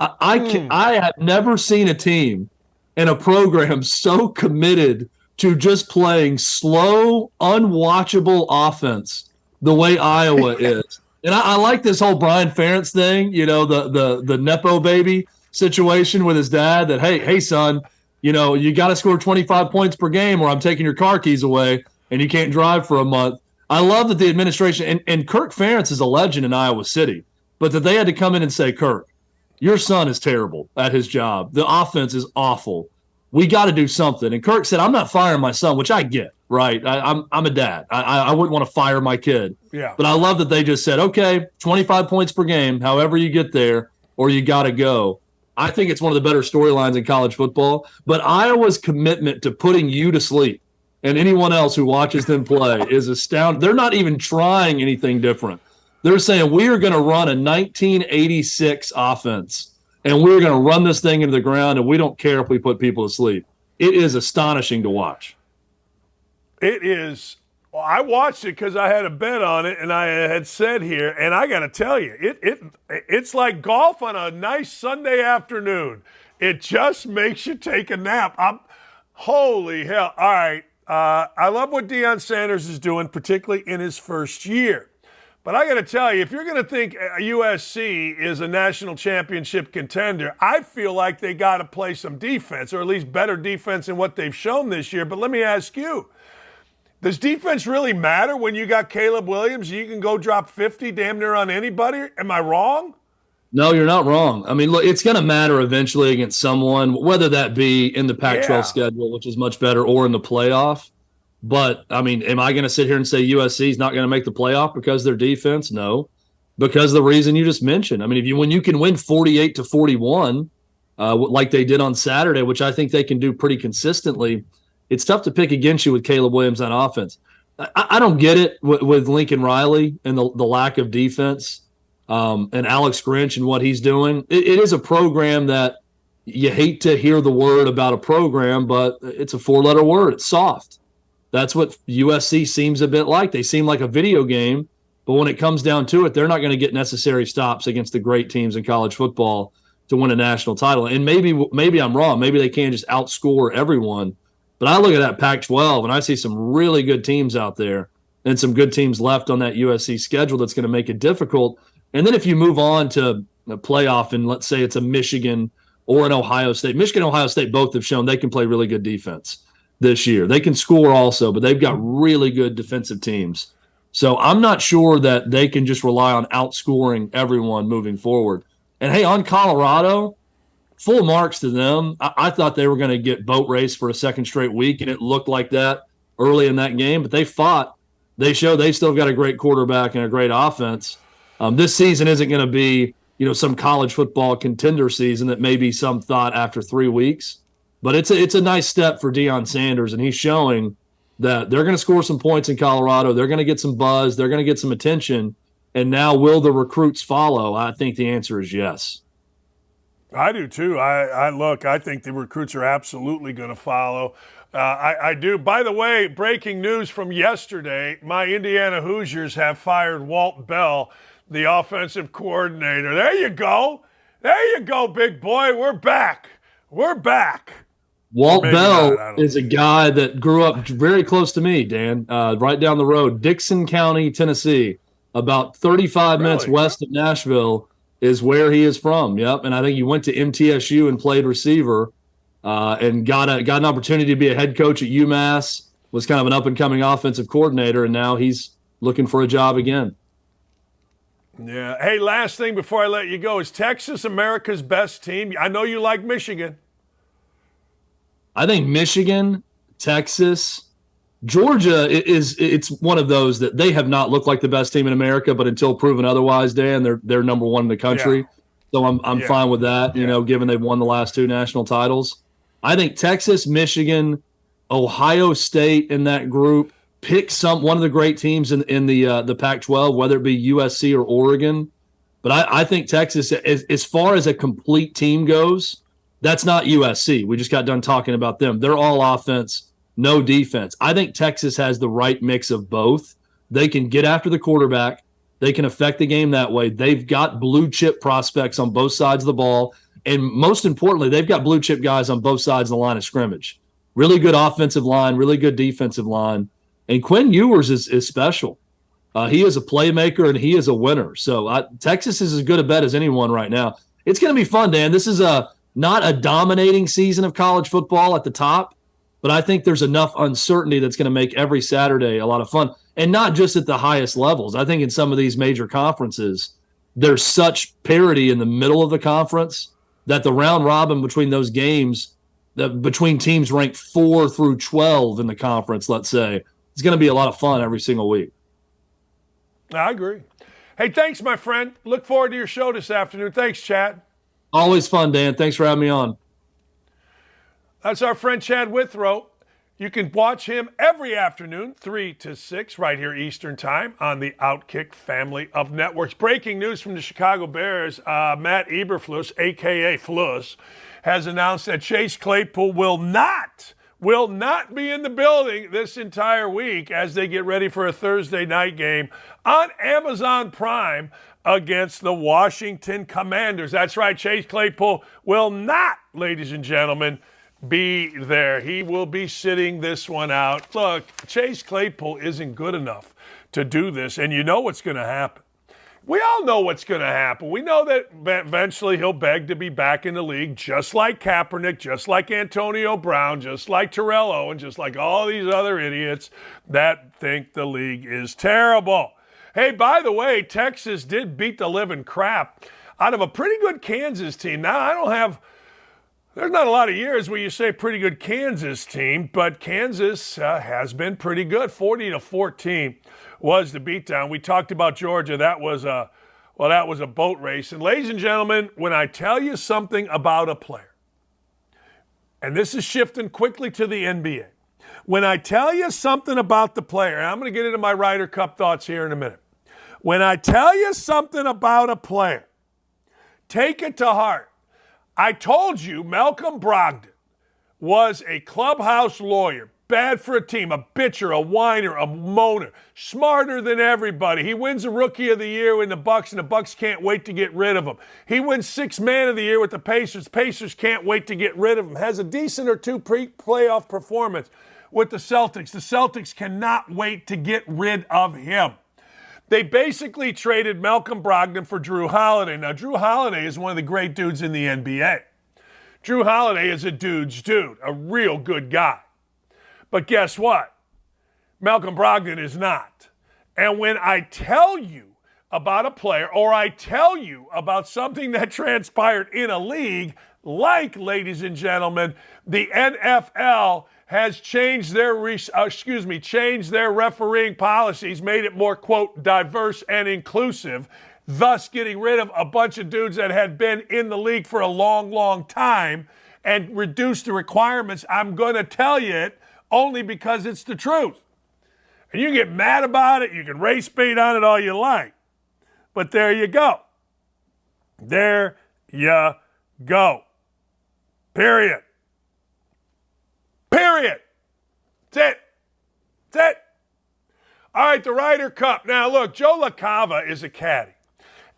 I have never seen a team and a program so committed to just playing slow, unwatchable offense the way Iowa is. And I like this whole Brian Ferentz thing, the Nepo baby situation with his dad that, hey, son, you got to score 25 points per game or I'm taking your car keys away and you can't drive for a month. I love that the administration, and Kirk Ferentz is a legend in Iowa City, but that they had to come in and say, Kirk, your son is terrible at his job. The offense is awful. We got to do something. And Kirk said, I'm not firing my son, which I get, right? I'm a dad. I wouldn't want to fire my kid. Yeah. But I love that they just said, okay, 25 points per game, however you get there, or you got to go. I think it's one of the better storylines in college football. But Iowa's commitment to putting you to sleep and anyone else who watches them play is astounding. They're not even trying anything different. They're saying we are going to run a 1986 offense, and we're going to run this thing into the ground, and we don't care if we put people to sleep. It is astonishing to watch. It is. Well, I watched it because I had a bet on it, and I had said here, and I got to tell you, it's like golf on a nice Sunday afternoon. It just makes you take a nap. Holy hell. All right. I love what Deion Sanders is doing, particularly in his first year. But I got to tell you, if you're going to think USC is a national championship contender, I feel like they got to play some defense, or at least better defense than what they've shown this year. But let me ask you, does defense really matter when you got Caleb Williams? You can go drop 50 damn near on anybody? Am I wrong? No, you're not wrong. I mean, look, it's going to matter eventually against someone, whether that be in the Pac-12 schedule, which is much better, or in the playoff. But, I mean, am I going to sit here and say USC is not going to make the playoff because of their defense? No, because of the reason you just mentioned. I mean, when you can win 48-41, like they did on Saturday, which I think they can do pretty consistently, it's tough to pick against you with Caleb Williams on offense. I don't get it with Lincoln Riley and the lack of defense. And Alex Grinch and what he's doing. It is a program that you hate to hear the word about a program, but it's a four-letter word. It's soft. That's what USC seems a bit like. They seem like a video game, but when it comes down to it, they're not going to get necessary stops against the great teams in college football to win a national title. And maybe I'm wrong. Maybe they can't just outscore everyone. But I look at that Pac-12, and I see some really good teams out there and some good teams left on that USC schedule that's going to make it difficult. And then if you move on to the playoff and let's say it's a Michigan or an Ohio State. Michigan and Ohio State both have shown they can play really good defense this year. They can score also, but they've got really good defensive teams. So I'm not sure that they can just rely on outscoring everyone moving forward. And, hey, on Colorado, full marks to them. I thought they were going to get boat race for a second straight week, and it looked like that early in that game. But they fought. They showed they still got a great quarterback and a great offense. This season isn't going to be, some college football contender season that maybe some thought after 3 weeks. But it's a nice step for Deion Sanders, and he's showing that they're going to score some points in Colorado. They're going to get some buzz. They're going to get some attention. And now will the recruits follow? I think the answer is yes. I do too. I think the recruits are absolutely going to follow. I do. By the way, breaking news from yesterday, my Indiana Hoosiers have fired Walt Bell, the offensive coordinator. There you go. There you go, big boy. We're back. We're back. Walt Bell is a guy that grew up very close to me, Dan, right down the road, Dixon County, Tennessee, about 35 minutes west of Nashville is where he is from. Yep. And I think he went to MTSU and played receiver and got an opportunity to be a head coach at UMass, was kind of an up-and-coming offensive coordinator, and now he's looking for a job again. Yeah. Hey, last thing before I let you go. Is Texas America's best team? I know you like Michigan. I think Michigan, Texas, Georgia it's one of those that they have not looked like the best team in America, but until proven otherwise, Dan, they're number one in the country. Yeah. So I'm fine with that, given they've won the last two national titles. I think Texas, Michigan, Ohio State in that group, pick one of the great teams in the Pac-12, whether it be USC or Oregon. But I think Texas, as far as a complete team goes, that's not USC. We just got done talking about them. They're all offense, no defense. I think Texas has the right mix of both. They can get after the quarterback. They can affect the game that way. They've got blue-chip prospects on both sides of the ball. And most importantly, they've got blue-chip guys on both sides of the line of scrimmage. Really good offensive line, really good defensive line. And Quinn Ewers is special. He is a playmaker, and he is a winner. So Texas is as good a bet as anyone right now. It's going to be fun, Dan. This is not a dominating season of college football at the top, but I think there's enough uncertainty that's going to make every Saturday a lot of fun. And not just at the highest levels. I think in some of these major conferences, there's such parity in the middle of the conference that the round robin between those games, between teams ranked 4 through 12 in the conference, let's say, it's going to be a lot of fun every single week. I agree. Hey, thanks, my friend. Look forward to your show this afternoon. Thanks, Chad. Always fun, Dan. Thanks for having me on. That's our friend Chad Withrow. You can watch him every afternoon, 3 to 6, right here Eastern Time on the OutKick family of networks. Breaking news from the Chicago Bears. Matt Eberflus, a.k.a. Flus, has announced that Chase Claypool will not be in the building this entire week as they get ready for a Thursday night game on Amazon Prime against the Washington Commanders. That's right, Chase Claypool will not, ladies and gentlemen, be there. He will be sitting this one out. Look, Chase Claypool isn't good enough to do this, and you know what's going to happen. We all know what's going to happen. We know that eventually he'll beg to be back in the league, just like Kaepernick, just like Antonio Brown, just like Terrell Owen, just like all these other idiots that think the league is terrible. Hey, by the way, Texas did beat the living crap out of a pretty good Kansas team. Now, there's not a lot of years where you say pretty good Kansas team, but Kansas has been pretty good. 40-14 was the beatdown. We talked about Georgia. That was a boat race. And ladies and gentlemen, when I tell you something about a player, and this is shifting quickly to the NBA, when I tell you something about the player, and I'm going to get into my Ryder Cup thoughts here in a minute. When I tell you something about a player, take it to heart. I told you Malcolm Brogdon was a clubhouse lawyer, bad for a team, a bitcher, a whiner, a moaner, smarter than everybody. He wins the Rookie of the Year with the Bucks, and the Bucks can't wait to get rid of him. He wins Sixth Man of the Year with the Pacers. Pacers can't wait to get rid of him. Has a decent or two playoff performance with the Celtics. The Celtics cannot wait to get rid of him. They basically traded Malcolm Brogdon for Drew Holiday. Now, Drew Holiday is one of the great dudes in the NBA. Drew Holiday is a dude's dude, a real good guy. But guess what? Malcolm Brogdon is not. And when I tell you about a player, or I tell you about something that transpired in a league, like, ladies and gentlemen, the NFL has changed their refereeing policies, made it more, quote, diverse and inclusive, thus getting rid of a bunch of dudes that had been in the league for a long, long time and reduced the requirements. I'm going to tell you it only because it's the truth. And you can get mad about it. You can race bait on it all you like. But there you go. There you go. Period. That's it. That's it. All right, the Ryder Cup. Now, look, Joe LaCava is a caddy.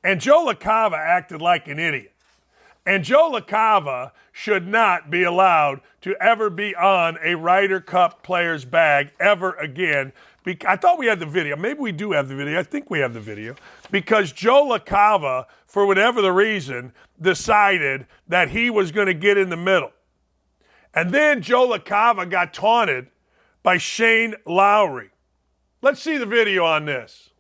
And Joe LaCava acted like an idiot. And Joe LaCava should not be allowed to ever be on a Ryder Cup player's bag ever again. I thought we had the video. Maybe we do have the video. I think we have the video. Because Joe LaCava, for whatever the reason, decided that he was going to get in the middle. And then Joe LaCava got taunted by Shane Lowry. Let's see the video on this.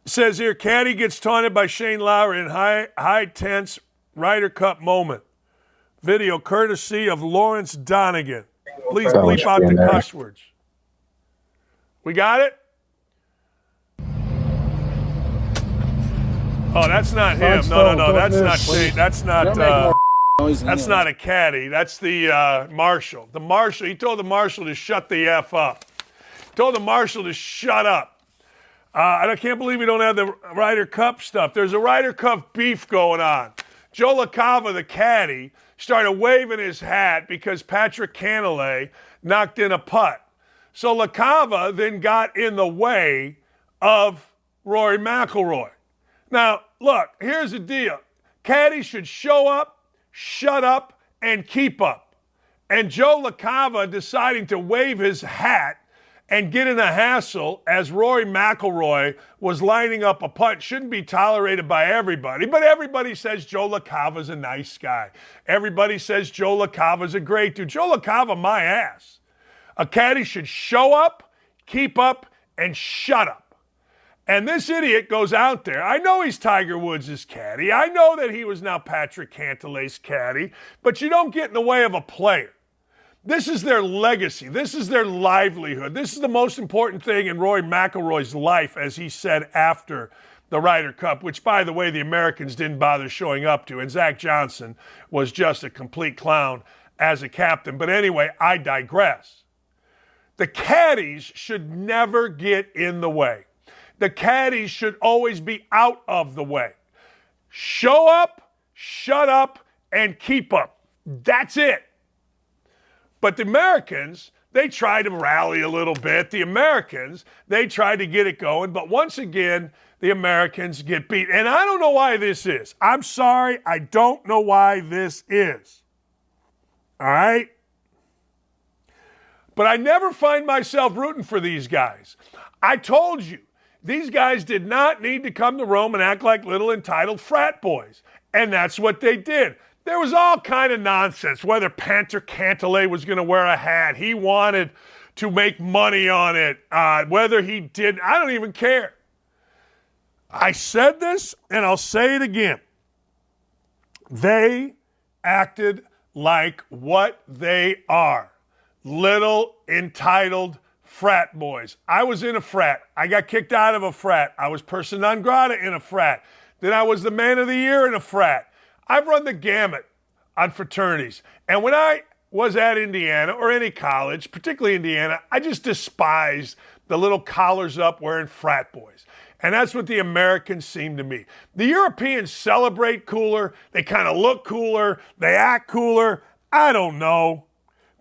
It says here, caddy gets taunted by Shane Lowry in high tense Ryder Cup moment. Video courtesy of Lawrence Donegan. Please bleep out the cuss words. We got it? Oh, that's not him. No. That's not Shane. That's not a caddy. That's the marshal. The marshal. He told the marshal to shut the F up. Told the marshal to shut up. I can't believe we don't have the Ryder Cup stuff. There's a Ryder Cup beef going on. Joe LaCava, the caddy, started waving his hat because Patrick Cantlay knocked in a putt. So LaCava then got in the way of Rory McIlroy. Now, look, here's the deal. caddy should show up, shut up, and keep up. And Joe LaCava deciding to wave his hat and get in a hassle as Rory McIlroy was lining up a putt shouldn't be tolerated by everybody. But everybody says Joe LaCava's a nice guy. Everybody says Joe LaCava's a great dude. Joe LaCava, my ass. A caddy should show up, keep up, and shut up. And this idiot goes out there. I know he's Tiger Woods' caddy. I know that he was now Patrick Cantlay's caddy. But you don't get in the way of a player. This is their legacy. This is their livelihood. This is the most important thing in Rory McIlroy's life, as he said after the Ryder Cup, which, by the way, the Americans didn't bother showing up to. And Zach Johnson was just a complete clown as a captain. But anyway, I digress. The caddies should never get in the way. The caddies should always be out of the way. Show up, shut up, and keep up. That's it. But the Americans, they try to rally a little bit. The Americans, they try to get it going. But once again, the Americans get beat. And I don't know why this is. I'm sorry, I don't know why this is. All right? But I never find myself rooting for these guys. I told you, these guys did not need to come to Rome and act like little entitled frat boys. And that's what they did. There was all kind of nonsense, whether Patrick Cantlay was going to wear a hat. He wanted to make money on it. Whether he did, I don't even care. I said this, and I'll say it again. They acted like what they are. Little entitled frat boys. I was in a frat. I got kicked out of a frat. I was person non grata in a frat. Then I was the man of the year in a frat. I've run the gamut on fraternities. And when I was at Indiana or any college, particularly Indiana, I just despised the little collars up wearing frat boys. And that's what the Americans seem to me. The Europeans celebrate cooler. They kind of look cooler. They act cooler. I don't know.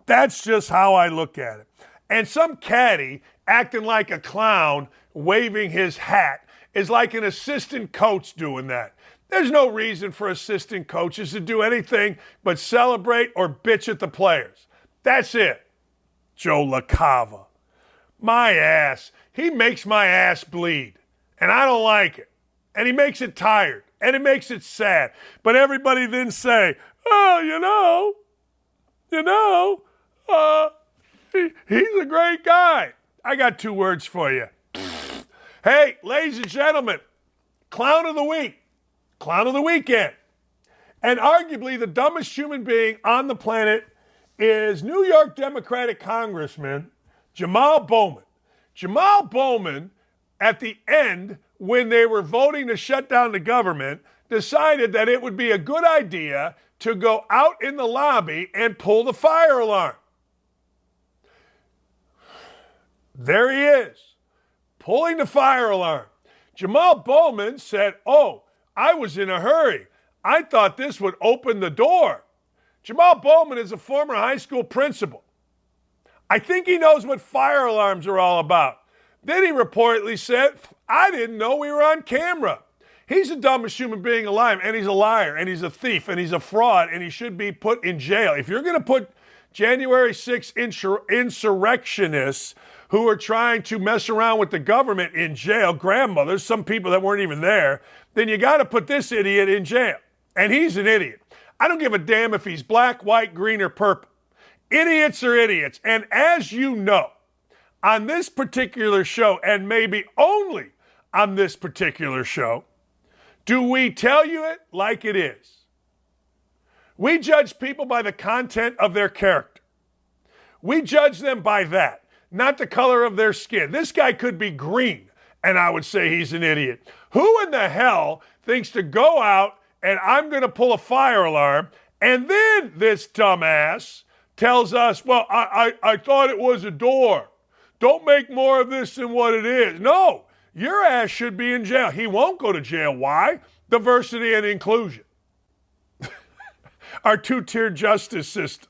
That's just how I look at it. And some caddy acting like a clown, waving his hat, is like an assistant coach doing that. There's no reason for assistant coaches to do anything but celebrate or bitch at the players. That's it. Joe LaCava. My ass. He makes my ass bleed. And I don't like it. And he makes it tired. And it makes it sad. But everybody then say, oh, he's a great guy. I got 2 words for you. Hey, ladies and gentlemen, clown of the week. Clown of the weekend. And arguably the dumbest human being on the planet is New York Democratic Congressman Jamal Bowman. Jamal Bowman, at the end, when they were voting to shut down the government, decided that it would be a good idea to go out in the lobby and pull the fire alarm. There he is, pulling the fire alarm. Jamal Bowman said, I was in a hurry. I thought this would open the door. Jamal Bowman is a former high school principal. I think he knows what fire alarms are all about. Then he reportedly said, I didn't know we were on camera. He's the dumbest human being alive, and he's a liar, and he's a thief, and he's a fraud, and he should be put in jail. If you're going to put January 6th insurrectionists who are trying to mess around with the government in jail, grandmothers, some people that weren't even there, then you got to put this idiot in jail. And he's an idiot. I don't give a damn if he's black, white, green, or purple. Idiots are idiots. And as you know, on this particular show, and maybe only on this particular show, do we tell you it like it is? We judge people by the content of their character. We judge them by that, not the color of their skin. This guy could be green, and I would say he's an idiot. Who in the hell thinks to go out and I'm going to pull a fire alarm, and then this dumbass tells us, well, I thought it was a door. Don't make more of this than what it is. No, your ass should be in jail. He won't go to jail. Why? Diversity and inclusion. Our 2-tier justice system.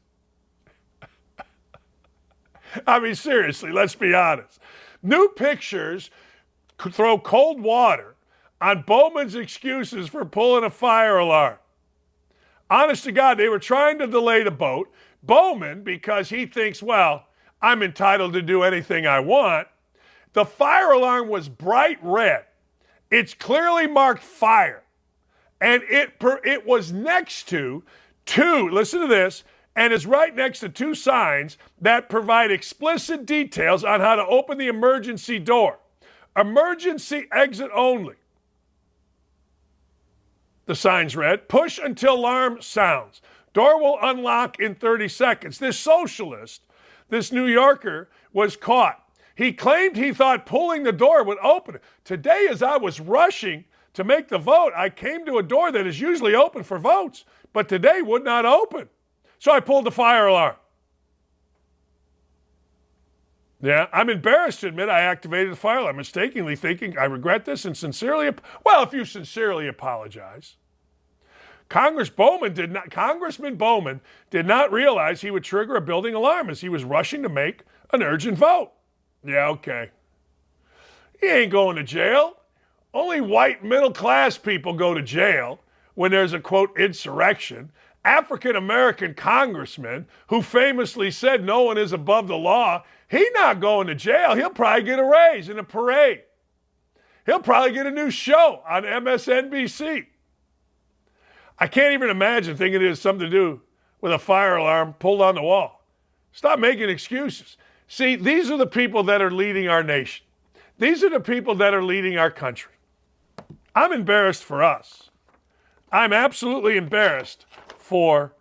I mean, seriously, let's be honest. New pictures could throw cold water on Bowman's excuses for pulling a fire alarm. Honest to God, they were trying to delay the boat. Bowman, because he thinks, well, I'm entitled to do anything I want. The fire alarm was bright red. It's clearly marked fire. And it was next to two, listen to this, and is right next to two signs that provide explicit details on how to open the emergency door. Emergency exit only. The signs read, push until alarm sounds. Door will unlock in 30 seconds. This socialist, this New Yorker, was caught. He claimed he thought pulling the door would open it. Today, as I was rushing to make the vote, I came to a door that is usually open for votes, but today would not open. So I pulled the fire alarm. Yeah, I'm embarrassed to admit I activated the fire alarm, mistakenly thinking I regret this and sincerely, well, if you sincerely apologize. Congressman Bowman did not realize he would trigger a building alarm as he was rushing to make an urgent vote. Yeah, okay. He ain't going to jail. Only white middle-class people go to jail when there's a, quote, insurrection. African-American congressman who famously said no one is above the law, he not going to jail. He'll probably get a raise in a parade. He'll probably get a new show on MSNBC. I can't even imagine thinking it has something to do with a fire alarm pulled on the wall. Stop making excuses. See, these are the people that are leading our nation. These are the people that are leading our country. I'm embarrassed for us. I'm absolutely embarrassed for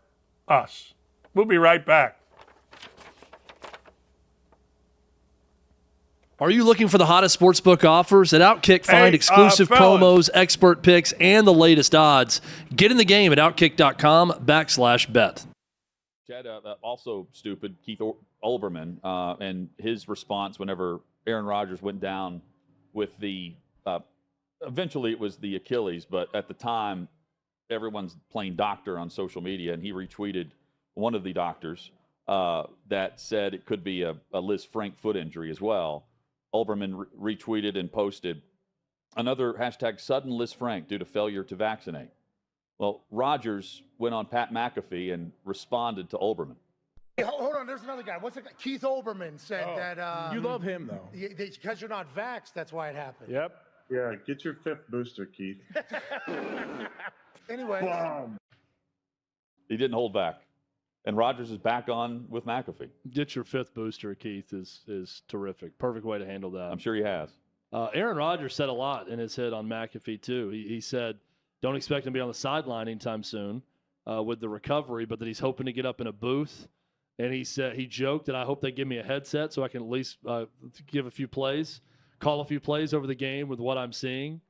us. We'll be right back. Are you looking for the hottest sportsbook offers? At OutKick, find exclusive promos, expert picks, and the latest odds. Get in the game at OutKick.com/bet. Chad, also stupid, Keith Olbermann, and his response whenever Aaron Rodgers went down with the, eventually it was the Achilles, but at the time, everyone's playing doctor on social media, and he retweeted one of the doctors that said it could be a Liz Frank foot injury as well. Olbermann retweeted and posted another hashtag sudden Liz Frank due to failure to vaccinate. Well, Rodgers went on Pat McAfee and responded to Olbermann. Hey, hold on, there's another guy. What's it? Keith Olbermann said that. You love him, though. Because you're not vaxxed, that's why it happened. Yep. Yeah, get your 5th booster, Keith. Anyway. He didn't hold back. And Rodgers is back on with McAfee. Get your 5th booster, Keith, is terrific. Perfect way to handle that. I'm sure he has. Aaron Rodgers said a lot in his hit on McAfee, too. He said, don't expect him to be on the sideline anytime soon with the recovery, but that he's hoping to get up in a booth. And he said he joked that I hope they give me a headset so I can at least give a few plays, call a few plays over the game with what I'm seeing.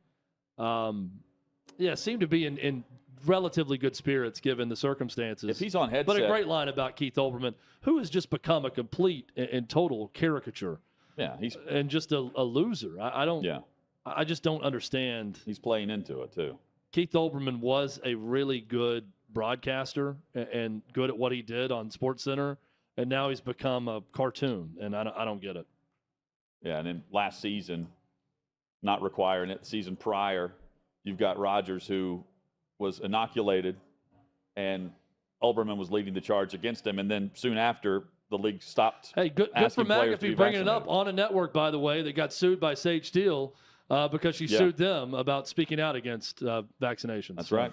Seemed to be in relatively good spirits given the circumstances. If he's on headset. But a great line about Keith Olbermann, who has just become a complete and total caricature. Yeah, and just a loser. I just don't understand. He's playing into it too. Keith Olbermann was a really good broadcaster and good at what he did on SportsCenter, and now he's become a cartoon, and I don't get it. Yeah, and then last season, not requiring it, the season prior, you've got Rodgers who was inoculated, and Olbermann was leading the charge against him, and then soon after, the league stopped. Hey, good for McAfee bringing it up on a network, by the way, that got sued by Sage Steele because she sued them about speaking out against vaccinations. That's right.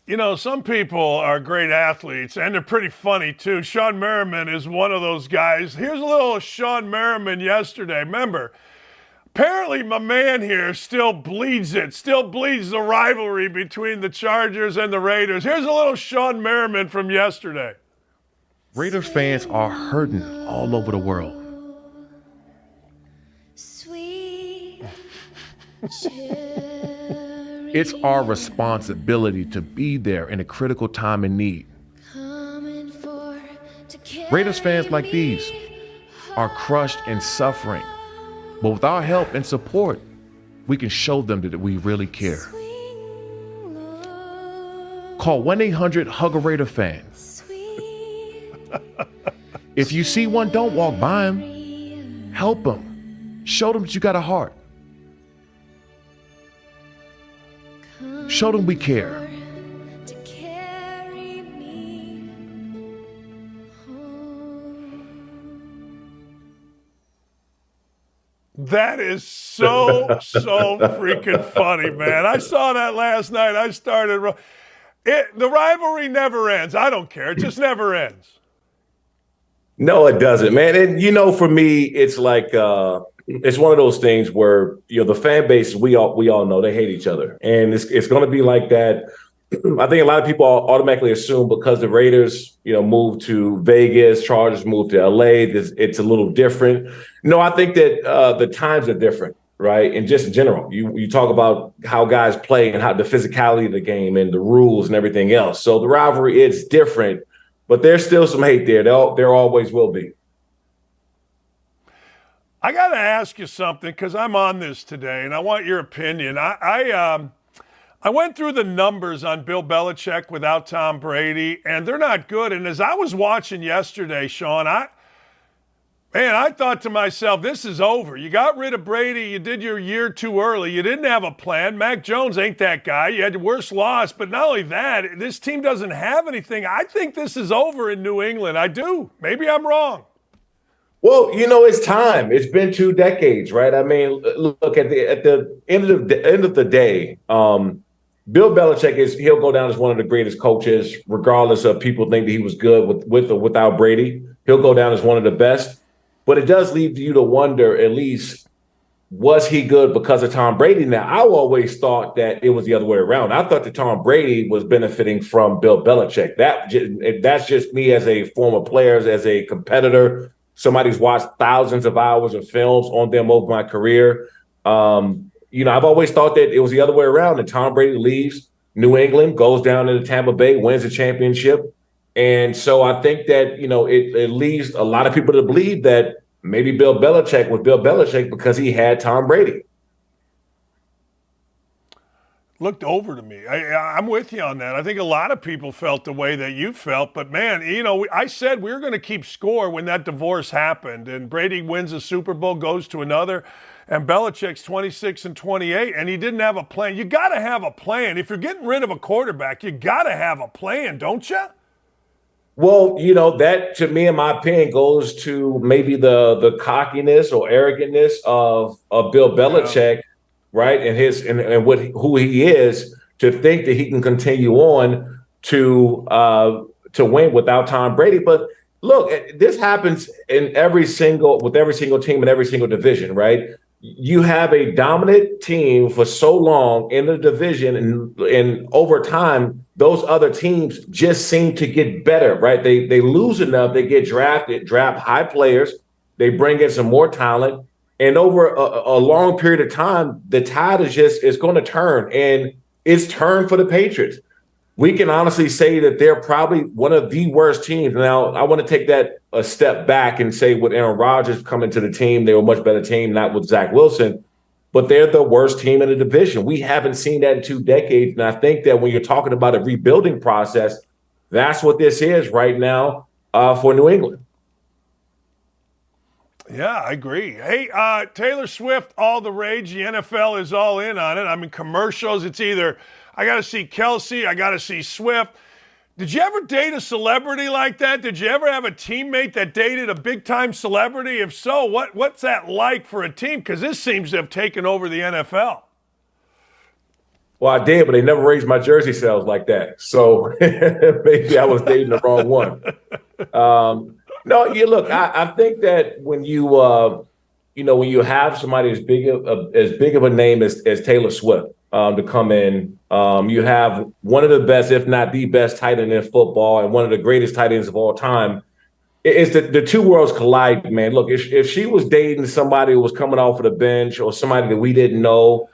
You know, some people are great athletes, and they're pretty funny, too. Sean Merriman is one of those guys. Here's a little Sean Merriman yesterday. Remember, apparently my man here still bleeds the rivalry between the Chargers and the Raiders. Here's a little Sean Merriman from yesterday. Raiders fans are hurting all over the world. It's our responsibility to be there in a critical time of need. Raiders fans like these are crushed and suffering, but with our help and support, we can show them that we really care. Call 1-800-HUG-A-Raider fan. If you see one, don't walk by him. Help him. Show them that you got a heart. Show them we care. That is so freaking funny, man. I saw that last night. I started. The rivalry never ends. I don't care. It just never ends. No, it doesn't, man. And, you know, for me, it's like it's one of those things where, you know, the fan base, we all know they hate each other. And it's going to be like that. I think a lot of people automatically assume because the Raiders, you know, moved to Vegas, Chargers moved to LA, it's a little different. No, I think that the times are different, right? And just in general, you talk about how guys play and how the physicality of the game and the rules and everything else. So the rivalry is different, but there's still some hate there. There always will be. I got to ask you something because I'm on this today, and I want your opinion. I went through the numbers on Bill Belichick without Tom Brady, and they're not good. And as I was watching yesterday, Sean, I thought to myself, this is over. You got rid of Brady. You did your year too early. You didn't have a plan. Mac Jones ain't that guy. You had your worst loss. But not only that, this team doesn't have anything. I think this is over in New England. I do. Maybe I'm wrong. Well, you know, it's time. It's been 2 decades, right? I mean, look at the end of the day. Bill Belichick he'll go down as one of the greatest coaches, regardless of people think that he was good with or without Brady. He'll go down as one of the best. But it does leave you to wonder, at least, was he good because of Tom Brady? Now, I always thought that it was the other way around. I thought that Tom Brady was benefiting from Bill Belichick. That's just me as a former player, as a competitor. Somebody's watched thousands of hours of films on them over my career. You know, I've always thought that it was the other way around, and Tom Brady leaves New England, goes down into Tampa Bay, wins a championship. And so I think that, you know, it leaves a lot of people to believe that maybe Bill Belichick was Bill Belichick because he had Tom Brady. Looked over to me. I'm with you on that. I think a lot of people felt the way that you felt. But, man, you know, I said we were going to keep score when that divorce happened. And Brady wins a Super Bowl, goes to another. And Belichick's 26-28, and he didn't have a plan. You got to have a plan. If you're getting rid of a quarterback, you got to have a plan, don't you? Well, you know, that, to me, in my opinion, goes to maybe the cockiness or arrogantness of Bill Belichick. Yeah. Right, and who he is, to think that he can continue on to win without Tom Brady. But look, this happens with every single team in every single division, right? You have a dominant team for so long in the division, and over time, those other teams just seem to get better, right? They lose enough, they get draft high players, they bring in some more talent. And over a long period of time, the tide is going to turn, and it's turned for the Patriots. We can honestly say that they're probably one of the worst teams. Now, I want to take that a step back and say with Aaron Rodgers coming to the team, they were a much better team, not with Zach Wilson, but they're the worst team in the division. We haven't seen that in 2 decades. And I think that when you're talking about a rebuilding process, that's what this is right now for New England. Yeah, I agree. Hey, Taylor Swift, all the rage. The NFL is all in on it. I mean, commercials, it's either I got to see Kelsey, I got to see Swift. Did you ever date a celebrity like that? Did you ever have a teammate that dated a big-time celebrity? If so, what's that like for a team? Because this seems to have taken over the NFL. Well, I did, but they never raised my jersey sales like that. So maybe I was dating the wrong one. No, you look. I think that when you when you have somebody as big of a name as Taylor Swift to come in, you have one of the best, if not the best, tight end in football, and one of the greatest tight ends of all time. It's the two worlds collide, man. Look, if she was dating somebody who was coming off of the bench or somebody that we didn't know,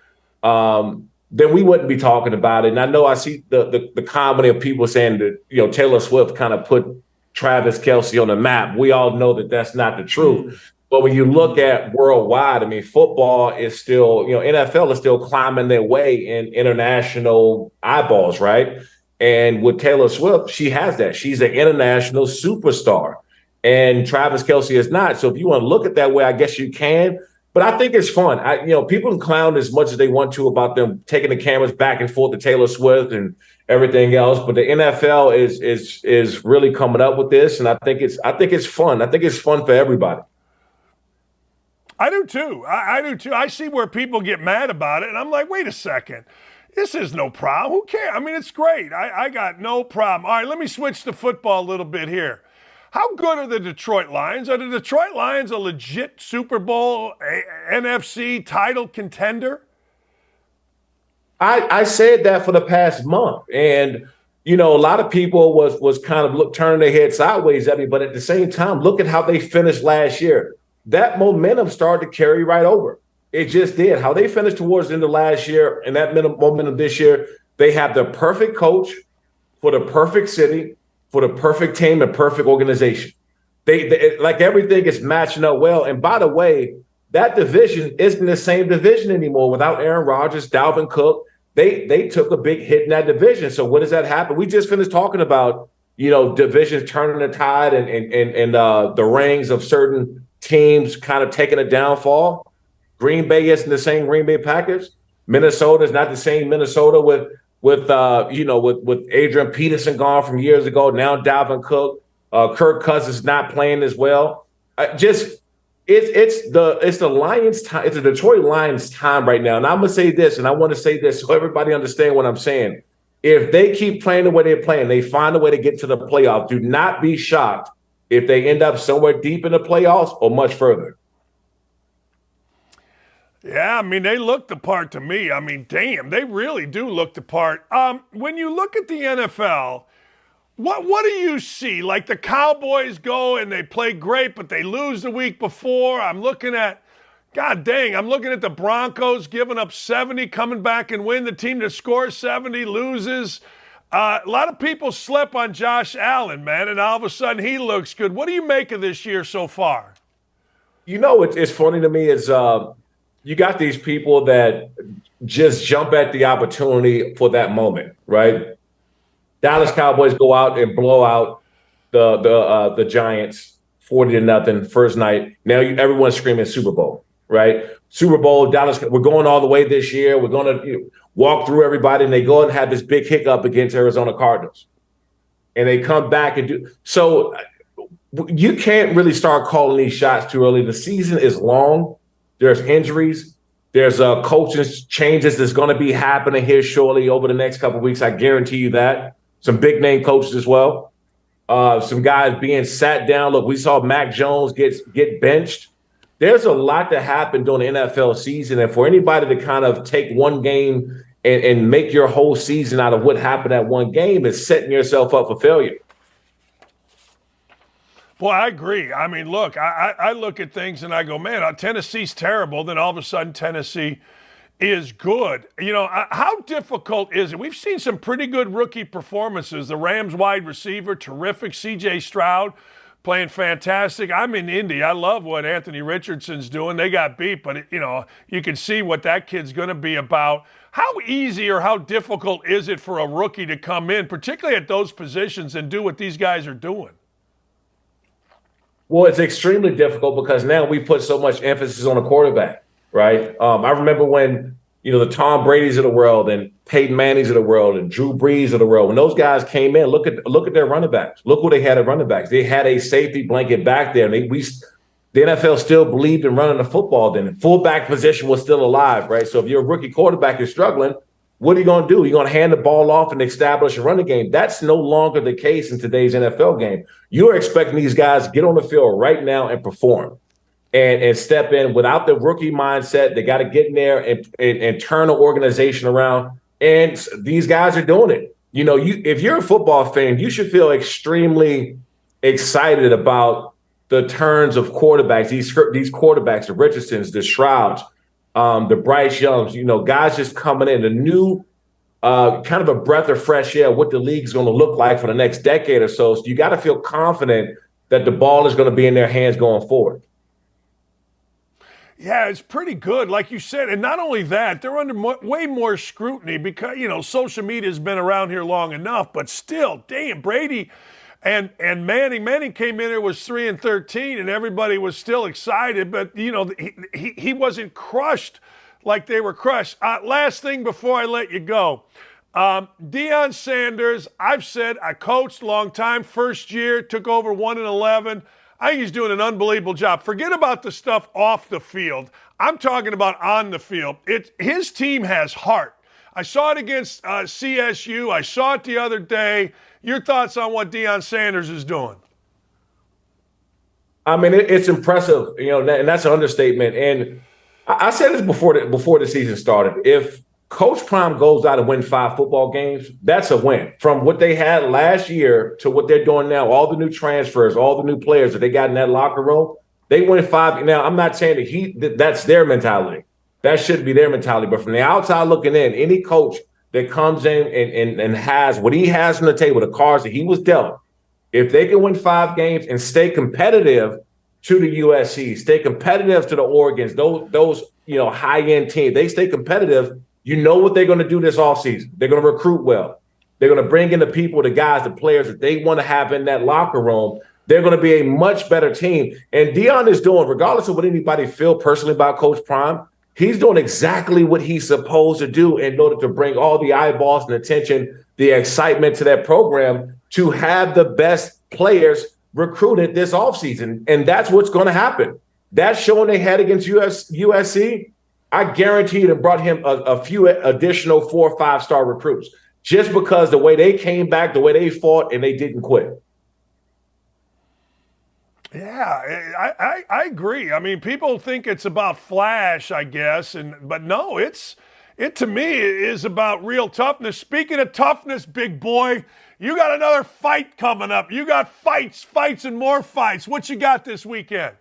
then we wouldn't be talking about it. And I know I see the comedy of people saying that Taylor Swift kind of put Travis Kelce on the map. We all know that that's not the truth. But when you look at worldwide, I mean, football is still, NFL is still climbing their way in international eyeballs, right? And with Taylor Swift, she has that. She's an international superstar. And Travis Kelce is not. So if you want to look at that way, I guess you can. But I think it's fun. People can clown as much as they want to about them taking the cameras back and forth to Taylor Swift and everything else. But the NFL is really coming up with this, and I think it's fun. I think it's fun for everybody. I do too. I do too. I see where people get mad about it, and I'm like, wait a second. This is no problem. Who cares? I mean, it's great. I got no problem. All right, let me switch to football a little bit here. How good are the Detroit Lions? Are the Detroit Lions a legit Super Bowl, NFC title contender? I said that for the past month. And, a lot of people was kind of turning their head sideways at me. But at the same time, look at how they finished last year. That momentum started to carry right over. It just did. How they finished towards the end of last year and that momentum this year, they have the perfect coach for the perfect city, for the perfect team and perfect organization. They like everything is matching up well. And by the way, that division isn't the same division anymore without Aaron Rodgers, Dalvin Cook. They took a big hit in that division. So when does that happen? We just finished talking about, divisions turning the tide and the rings of certain teams kind of taking a downfall. Green Bay isn't the same Green Bay Packers. Minnesota is not the same Minnesota with Adrian Peterson gone from years ago. Now Dalvin Cook, Kirk Cousins not playing as well. It's the Lions' time. It's the Detroit Lions' time right now. And I'm gonna say this, and I want to say this so everybody understand what I'm saying. If they keep playing the way they're playing, they find a way to get to the playoffs. Do not be shocked if they end up somewhere deep in the playoffs or much further. Yeah, I mean, they look the part to me. I mean, damn, they really do look the part. When you look at the NFL, what do you see? Like the Cowboys go and they play great, but they lose the week before. I'm looking at the Broncos giving up 70, coming back and win. The team that scores 70 loses. A lot of people slept on Josh Allen, man, and all of a sudden he looks good. What do you make of this year so far? It's funny to me is you got these people that just jump at the opportunity for that moment, right? Dallas Cowboys go out and blow out the Giants 40-0 first night. Now everyone's screaming Super Bowl, right? Super Bowl, Dallas, we're going all the way this year. We're going to walk through everybody, and they go and have this big hiccup against Arizona Cardinals. And they come back and do – so you can't really start calling these shots too early. The season is long. There's injuries. There's coaching changes that's going to be happening here shortly over the next couple of weeks. I guarantee you that. Some big-name coaches as well. Some guys being sat down. Look, we saw Mac Jones get benched. There's a lot that happened during the NFL season, and for anybody to kind of take one game and make your whole season out of what happened at one game is setting yourself up for failure. Well, I agree. I mean, look, I look at things and I go, man, Tennessee's terrible. Then all of a sudden Tennessee is good. How difficult is it? We've seen some pretty good rookie performances. The Rams wide receiver, terrific. C.J. Stroud playing fantastic. I'm in Indy. I love what Anthony Richardson's doing. They got beat, but, you can see what that kid's going to be about. How easy or how difficult is it for a rookie to come in, particularly at those positions, and do what these guys are doing? Well, it's extremely difficult because now we put so much emphasis on a quarterback, right? I remember when, the Tom Brady's of the world and Peyton Manning's of the world and Drew Brees of the world, when those guys came in, look at their running backs. Look what they had at running backs. They had a safety blanket back there. And the NFL still believed in running the football then. The fullback position was still alive, right? So if your rookie quarterback is struggling, what are you going to do? You're going to hand the ball off and establish a running game. That's no longer the case in today's NFL game. You're expecting these guys to get on the field right now and perform and step in without the rookie mindset. They got to get in there and turn the organization around. And these guys are doing it. You know, if you're a football fan, you should feel extremely excited about the turns of quarterbacks, these quarterbacks, the Richardsons, the Shrouds, the Bryce Youngs, you know, guys just coming in, a new kind of a breath of fresh air, what the league's going to look like for the next decade or so. So you got to feel confident that the ball is going to be in their hands going forward. Yeah, it's pretty good, like you said. And not only that, they're under way more scrutiny because, you know, social media has been around here long enough. But still, damn, Brady and Manning came in here, was 3-13, and everybody was still excited. But, you know, he wasn't crushed like they were crushed. Last thing before I let you go. Deion Sanders, I've said, I coached a long time, first year, took over 1-11. I think he's doing an unbelievable job. Forget about the stuff off the field. I'm talking about on the field. His team has heart. I saw it against CSU. I saw it the other day. Your thoughts on what Deion Sanders is doing? I mean, it's impressive, you know, and that's an understatement. And I said this before the season started. If Coach Prime goes out and wins 5 football games, that's a win. From what they had last year to what they're doing now, all the new transfers, all the new players that they got in that locker room, they win 5. Now, I'm not saying that's their mentality. That should be their mentality. But from the outside looking in, any coach that comes in and has what he has on the table, the cards that he was dealt, if they can win 5 games and stay competitive to the USC, stay competitive to the Oregons, those you know, high-end teams, they stay competitive, you know what they're going to do this offseason. They're going to recruit well. They're going to bring in the people, the guys, the players that they want to have in that locker room. They're going to be a much better team. And Deion is doing, regardless of what anybody feel personally about Coach Prime, he's doing exactly what he's supposed to do in order to bring all the eyeballs and attention, the excitement to that program, to have the best players recruited this offseason. And that's what's going to happen. That showing they had against USC, I guarantee it brought him a few additional 4 or 5-star recruits just because the way they came back, the way they fought, and they didn't quit. Yeah, I agree. I mean, people think it's about flash, I guess, but no, it to me is about real toughness. Speaking of toughness, big boy, you got another fight coming up. You got fights, and more fights. What you got this weekend?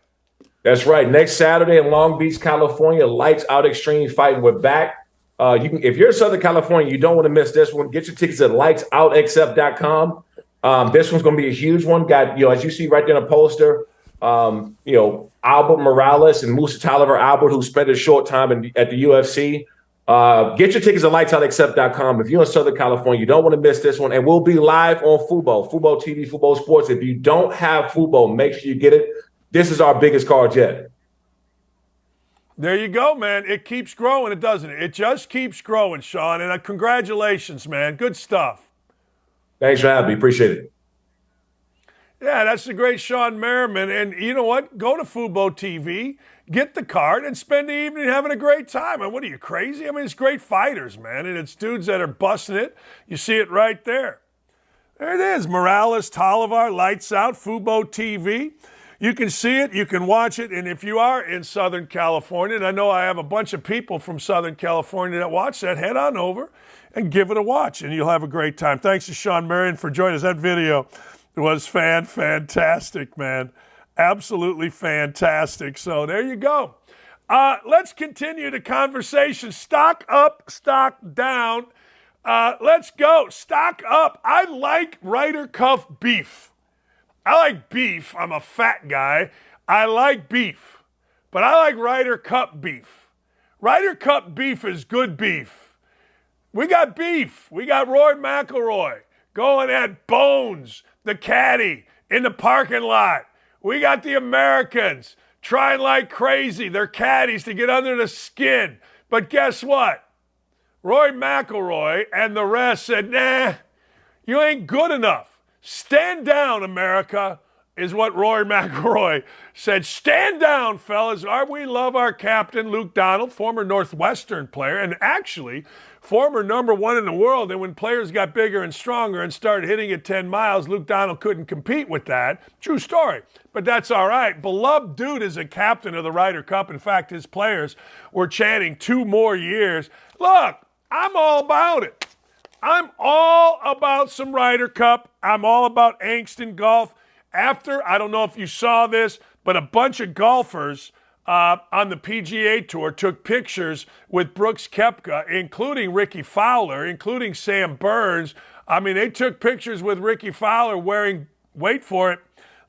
That's right. Next Saturday in Long Beach, California, Lights Out Extreme Fighting. We're back. If you're in Southern California, you don't want to miss this one. Get your tickets at lightsoutxf.com. This one's going to be a huge one. Got, you know, as you see right there in the poster, you know, Albert Morales and Musa Taliver Albert, who spent a short time at the UFC. Get your tickets at lightsoutxf.com. If you're in Southern California, you don't want to miss this one. And we'll be live on Fubo TV, Fubo Sports. If you don't have Fubo, make sure you get it. This is our biggest card yet. There you go, man. It keeps growing, doesn't it? It just keeps growing, Sean. And congratulations, man. Good stuff. Thanks for having me. Appreciate it. Yeah, that's the great Sean Merriman. And you know what? Go to Fubo TV, get the card, and spend the evening having a great time. And what are you, crazy? I mean, it's great fighters, man. And it's dudes that are busting it. You see it right there. There it is. Morales, Talivar, Lights Out, Fubo TV. You can see it, you can watch it, and if you are in Southern California, and I know I have a bunch of people from Southern California that watch that, head on over and give it a watch, and you'll have a great time. Thanks to Sean Marion for joining us. That video was fantastic, man. Absolutely fantastic. So there you go. Let's continue the conversation. Stock up, stock down. Let's go. Stock up. I like Ryder Cuff beef. I like beef. I'm a fat guy. I like beef. But I like Ryder Cup beef. Ryder Cup beef is good beef. We got beef. We got Roy McIlroy going at Bones, the caddy, in the parking lot. We got the Americans trying like crazy, their caddies, to get under the skin. But guess what? Roy McIlroy and the rest said, nah, you ain't good enough. Stand down, America. is what Rory McIlroy said. Stand down, fellas. We love our captain, Luke Donald, former Northwestern player, and actually former number one in the world. And when players got bigger and stronger and started hitting at 10 miles, Luke Donald couldn't compete with that. True story. But that's all right. Beloved dude is a captain of the Ryder Cup. In fact, his players were chanting 2 more years. Look, I'm all about it. I'm all about some Ryder Cup. I'm all about angst in golf. After, I don't know if you saw this, but a bunch of golfers on the PGA Tour took pictures with Brooks Koepka, including Ricky Fowler, including Sam Burns. I mean, they took pictures with Ricky Fowler wearing, wait for it,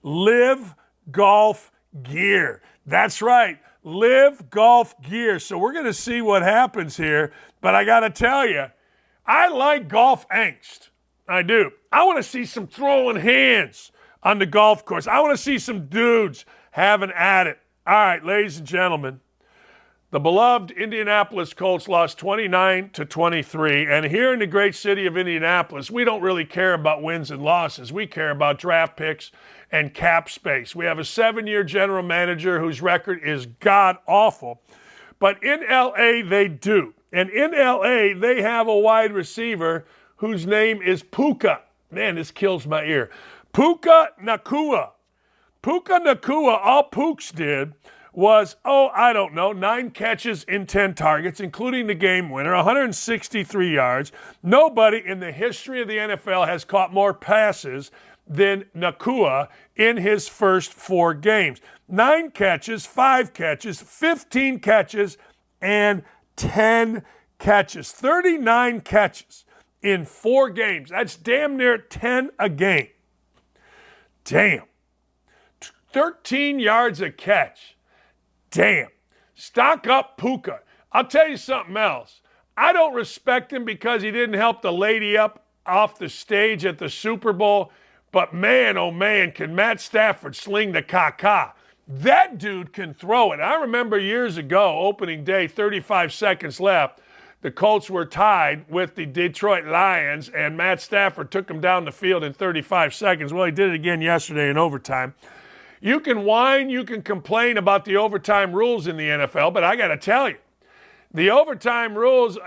Live Golf gear. That's right, Live Golf gear. So we're going to see what happens here. But I got to tell you, I like golf angst. I do. I want to see some throwing hands on the golf course. I want to see some dudes having at it. All right, ladies and gentlemen, the beloved Indianapolis Colts lost 29-23. And here in the great city of Indianapolis, we don't really care about wins and losses. We care about draft picks and cap space. We have a 7-year general manager whose record is god-awful. But in L.A., they do. And in L.A., they have a wide receiver whose name is Puka. Man, this kills my ear. Puka Nacua. Puka Nacua, all Pooks did was, 9 catches in 10 targets, including the game winner, 163 yards. Nobody in the history of the NFL has caught more passes than Nacua in his first 4 games. 9 catches, 5 catches, 15 catches, and 10 catches. 39 catches in 4 games. That's damn near 10 a game. Damn. 13 yards a catch. Damn. Stock up Puka. I'll tell you something else. I don't respect him because he didn't help the lady up off the stage at the Super Bowl. But man, oh man, can Matt Stafford sling the caca. That dude can throw it. I remember years ago, opening day, 35 seconds left. The Colts were tied with the Detroit Lions, and Matt Stafford took them down the field in 35 seconds. Well, he did it again yesterday in overtime. You can whine, you can complain about the overtime rules in the NFL, but I got to tell you, the overtime rules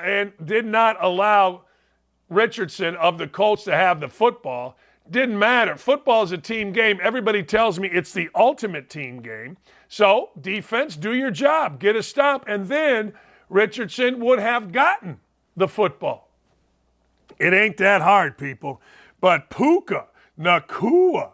did not allow Richardson of the Colts to have the football. Didn't matter. Football is a team game. Everybody tells me it's the ultimate team game. So, defense, do your job. Get a stop. And then Richardson would have gotten the football. It ain't that hard, people. But Puka Nacua,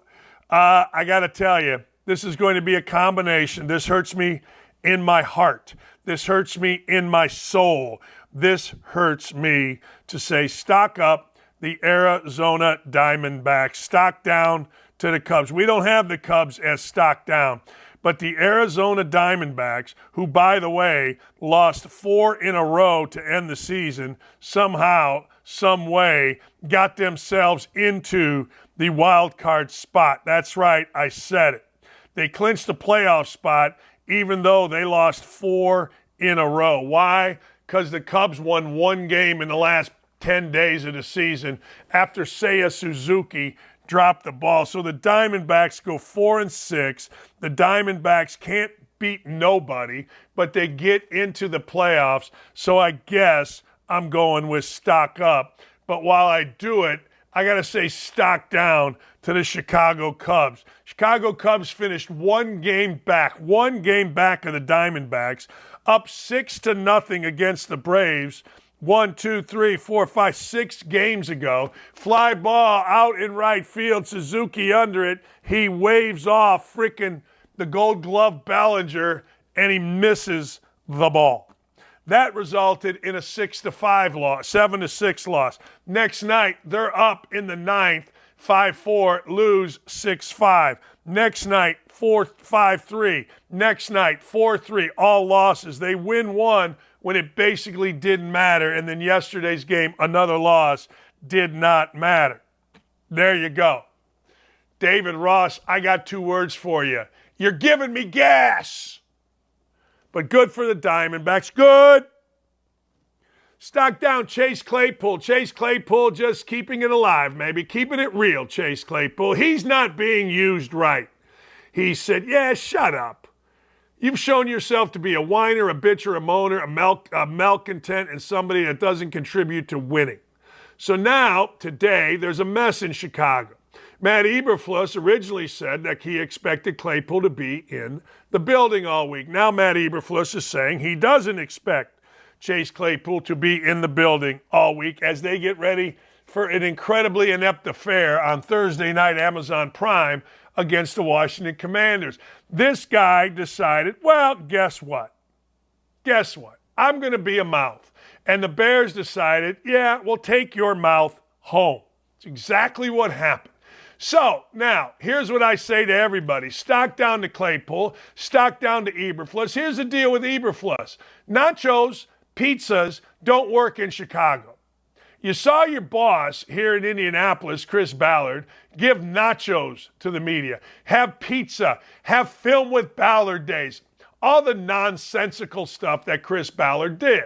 I got to tell you, this is going to be a combination. This hurts me in my heart. This hurts me in my soul. This hurts me to say stock up the Arizona Diamondbacks. Stock down to the Cubs. We don't have the Cubs as stock down. But the Arizona Diamondbacks, who, by the way, lost 4 in a row to end the season, somehow, some way, got themselves into the wild card spot. That's right, I said it. They clinched the playoff spot even though they lost 4 in a row. Why? Because the Cubs won 1 game in the last 10 days of the season after Seiya Suzuki dropped the ball. So the Diamondbacks go 4-6. The Diamondbacks can't beat nobody, but they get into the playoffs. So I guess I'm going with stock up. But while I do it, I got to say stock down to the Chicago Cubs. Chicago Cubs finished 1 game back of the Diamondbacks, up 6-0 against the Braves. 1, 2, 3, 4, 5, 6 games ago. Fly ball out in right field. Suzuki under it. He waves off frickin' the Gold Glove Bellinger, and he misses the ball. That resulted in a 6-5 loss, 7-6 loss. Next night, they're up in the 9th, 5-4, lose 6-5. Next night, 5-3. Next night, 4-3, all losses. They win 1 when it basically didn't matter. And then yesterday's game, another loss, did not matter. There you go. David Ross, I got 2 words for you. You're giving me gas. But good for the Diamondbacks. Good. Stock down Chase Claypool. Chase Claypool just keeping it alive, maybe. Keeping it real, Chase Claypool. He's not being used right. He said, yeah, shut up. You've shown yourself to be a whiner, a bitcher, a moaner, a malcontent, and somebody that doesn't contribute to winning. So now, today, there's a mess in Chicago. Matt Eberflus originally said that he expected Claypool to be in the building all week. Now Matt Eberflus is saying he doesn't expect Chase Claypool to be in the building all week as they get ready for an incredibly inept affair on Thursday night Amazon Prime against the Washington Commanders. This guy decided, well, guess what? Guess what? I'm going to be a mouth. And the Bears decided, yeah, we'll take your mouth home. It's exactly what happened. So, now, here's what I say to everybody. Stock down to Claypool. Stock down to Eberflus. Here's the deal with Eberflus. Nachos, pizzas don't work in Chicago. You saw your boss here in Indianapolis, Chris Ballard, give nachos to the media. Have pizza. Have film with Ballard days. All the nonsensical stuff that Chris Ballard did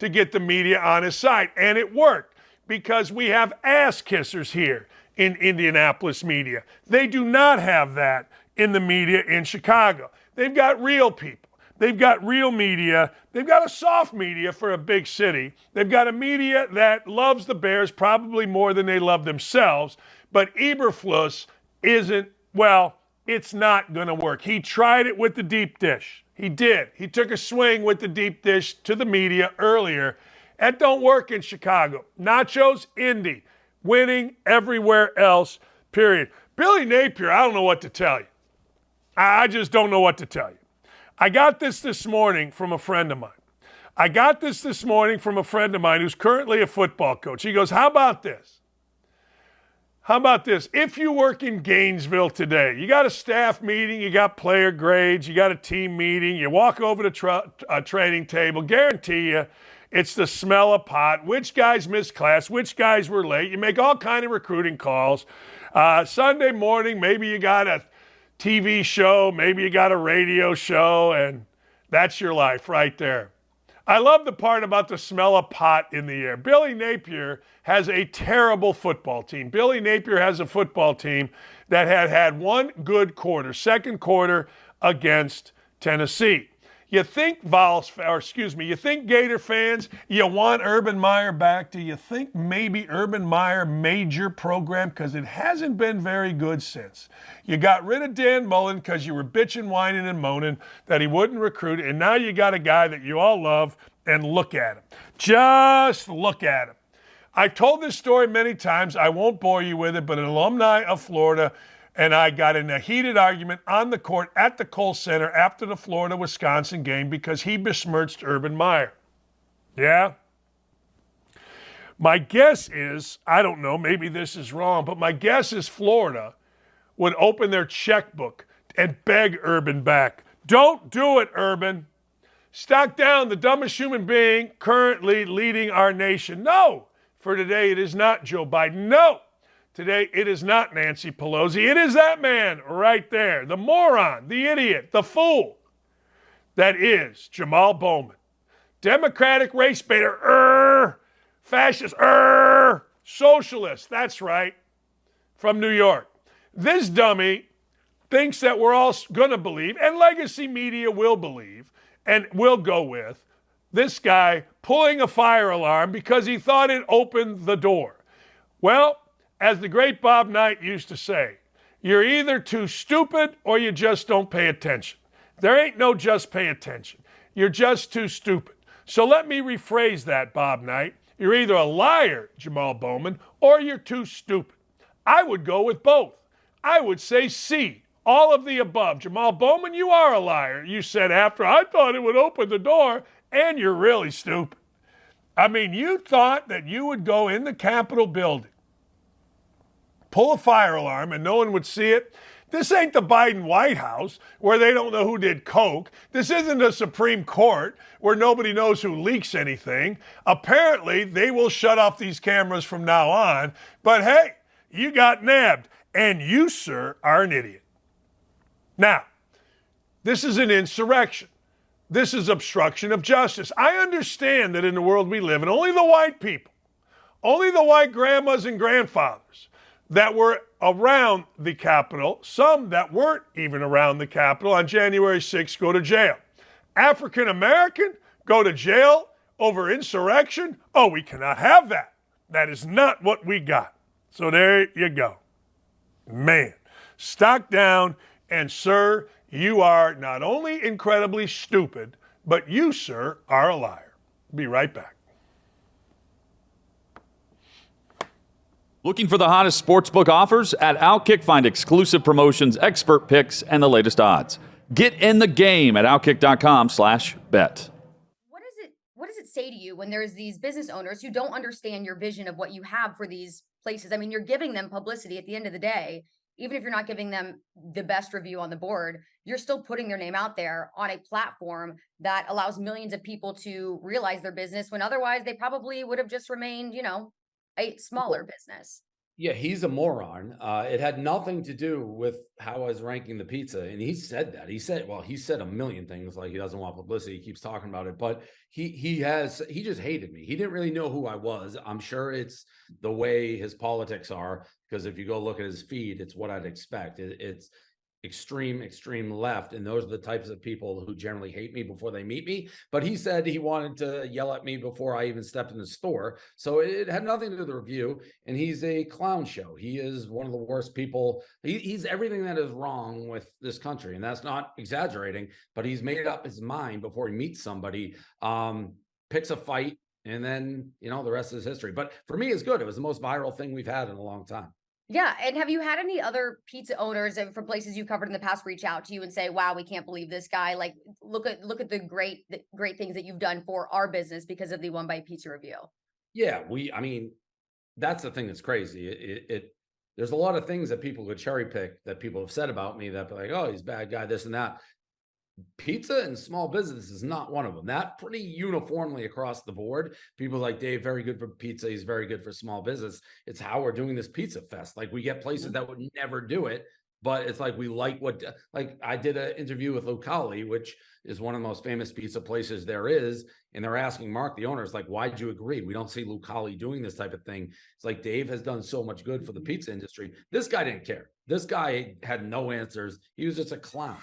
to get the media on his side. And it worked because we have ass kissers here in Indianapolis media. They do not have that in the media in Chicago. They've got real people. They've got real media. They've got a soft media for a big city. They've got a media that loves the Bears probably more than they love themselves. But Eberflus isn't, well, it's not going to work. He tried it with the deep dish. He did. He took a swing with the deep dish to the media earlier. That don't work in Chicago. Nachos, Indy. Winning everywhere else, period. Billy Napier, I don't know what to tell you. I just don't know what to tell you. I got this morning from a friend of mine. Who's currently a football coach. He goes, how about this? How about this? If you work in Gainesville today, you got a staff meeting, you got player grades, you got a team meeting, you walk over to a training table, guarantee you, it's the smell of pot, which guys missed class, which guys were late. You make all kind of recruiting calls. Sunday morning, maybe you got a TV show, maybe you got a radio show, and that's your life right there. I love the part about the smell of pot in the air. Billy Napier has a terrible football team. Billy Napier has a football team that had one good quarter, second quarter against Tennessee. You think you think Gator fans, you want Urban Meyer back? Do you think maybe Urban Meyer made your program? Because it hasn't been very good since. You got rid of Dan Mullen because you were bitching, whining, and moaning that he wouldn't recruit, and now you got a guy that you all love, and look at him. Just look at him. I've told this story many times. I won't bore you with it, but an alumni of Florida and I got in a heated argument on the court at the Kohl Center after the Florida-Wisconsin game because he besmirched Urban Meyer. Yeah? My guess is, I don't know, maybe this is wrong, but my guess is Florida would open their checkbook and beg Urban back. Don't do it, Urban. Stock down, the dumbest human being currently leading our nation. No, for today it is not Joe Biden. No. Today, it is not Nancy Pelosi. It is that man right there, the moron, the idiot, the fool that is Jamal Bowman. Democratic race baiter, fascist, socialist, that's right, from New York. This dummy thinks that we're all going to believe, and legacy media will believe, and will go with, this guy pulling a fire alarm because he thought it opened the door. Well, as the great Bob Knight used to say, you're either too stupid or you just don't pay attention. There ain't no just pay attention. You're just too stupid. So let me rephrase that, Bob Knight. You're either a liar, Jamal Bowman, or you're too stupid. I would go with both. I would say C, all of the above. Jamal Bowman, you are a liar. You said after I thought it would open the door, and you're really stupid. I mean, you thought that you would go in the Capitol building, pull a fire alarm and no one would see it. This ain't the Biden White House where they don't know who did coke. This isn't the Supreme Court where nobody knows who leaks anything. Apparently, they will shut off these cameras from now on. But hey, you got nabbed. And you, sir, are an idiot. Now, this is an insurrection. this is obstruction of justice. I understand that in the world we live in, only the white people, only the white grandmas and grandfathers that were around the Capitol, some that weren't even around the Capitol on January 6th, go to jail. African American go to jail over insurrection? Oh, we cannot have that. That is not what we got. So there you go. Man, stock down, and sir, you are not only incredibly stupid, but you, sir, are a liar. Be right back. Looking for the hottest sportsbook offers? At OutKick, find exclusive promotions, expert picks, and the latest odds. Get in the game at OutKick.com/bet. What does it say to you when there's these business owners who don't understand your vision of what you have for these places? I mean, you're giving them publicity at the end of the day. Even if you're not giving them the best review on the board, you're still putting their name out there on a platform that allows millions of people to realize their business when otherwise they probably would have just remained, a smaller business. Yeah, he's a moron. It had nothing to do with how I was ranking the pizza. And he said that. He said a million things, like he doesn't want publicity. He keeps talking about it, but he just hated me. He didn't really know who I was. I'm sure it's the way his politics are, because if you go look at his feed, it's what I'd expect. It's extreme left, and those are the types of people who generally hate me before they meet me. But he said he wanted to yell at me before I even stepped in the store, so it had nothing to do with the review. And he's a clown show. He is one of the worst people. He's everything that is wrong with this country, and that's not exaggerating, but he's made up his mind before he meets somebody, picks a fight, and then the rest is history. But for me, it's good. It was the most viral thing we've had in a long time. Yeah. And have you had any other pizza owners from places you covered in the past reach out to you and say, wow, we can't believe this guy? Like, look at the great things that you've done for our business because of the One Bite Pizza review. Yeah, that's the thing that's crazy. There's a lot of things that people could cherry pick that people have said about me that be like, oh, he's a bad guy, this and that. Pizza and small business is not one of them. That pretty uniformly across the board. People like Dave, very good for pizza. He's very good for small business. It's how we're doing this pizza fest. Like, we get places that would never do it, but it's like, we like I did an interview with Lucali, which is one of the most famous pizza places there is. And they're asking Mark, the owner, is like, why'd you agree? We don't see Lucali doing this type of thing. It's like, Dave has done so much good for the pizza industry. This guy didn't care. This guy had no answers. He was just a clown.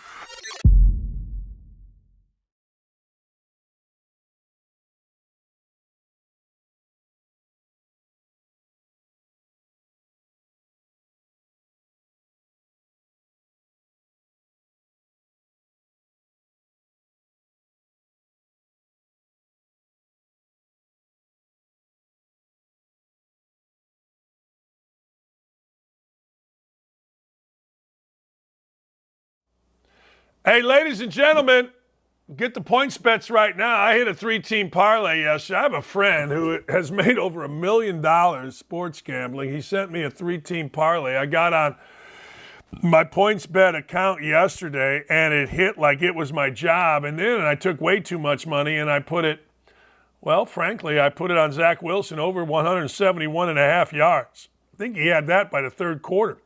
Hey, ladies and gentlemen, get the points bets right now. I hit a 3-team parlay yesterday. I have a friend who has made over $1 million sports gambling. He sent me a 3-team parlay. I got on my points bet account yesterday, and it hit like it was my job. And then I took way too much money, and I put it, frankly, I put it on Zach Wilson over 171.5 yards. I think he had that by the third quarter.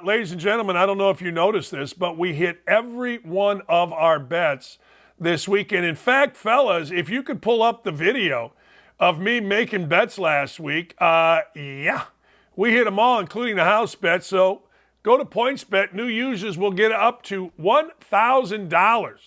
Ladies and gentlemen, I don't know if you noticed this, but we hit every one of our bets this weekend. In fact, fellas, if you could pull up the video of me making bets last week, we hit them all, including the house bet. So go to PointsBet. New users will get up to $1,000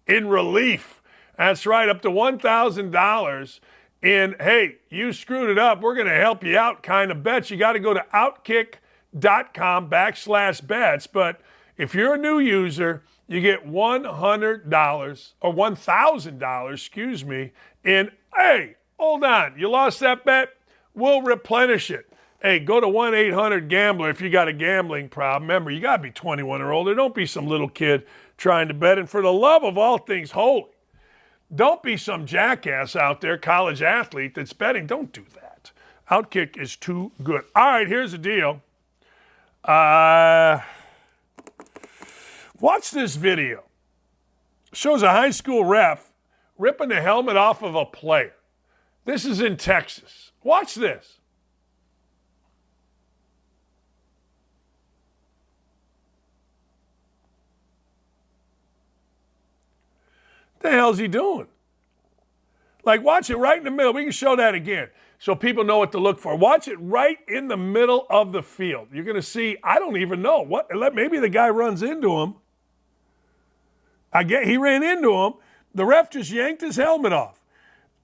in relief. That's right, up to $1,000 in, hey, you screwed it up, we're going to help you out kind of bets. You got to go to OutKick.com/bets. But if you're a new user, you get $100 or $1,000, in, hey, hold on, you lost that bet? We'll replenish it. Hey, go to 1-800-GAMBLER if you got a gambling problem. Remember, you got to be 21 or older. Don't be some little kid trying to bet. And for the love of all things holy, don't be some jackass out there, college athlete that's betting. Don't do that. OutKick is too good. All right, here's the deal. Watch this video. Shows a high school ref ripping the helmet off of a player. This is in Texas. Watch this. The hell's he doing? Like, watch it right in the middle. We can show that again so people know what to look for. Watch it right in the middle of the field. You're going to see, I don't even know. Maybe the guy runs into him. He ran into him. The ref just yanked his helmet off.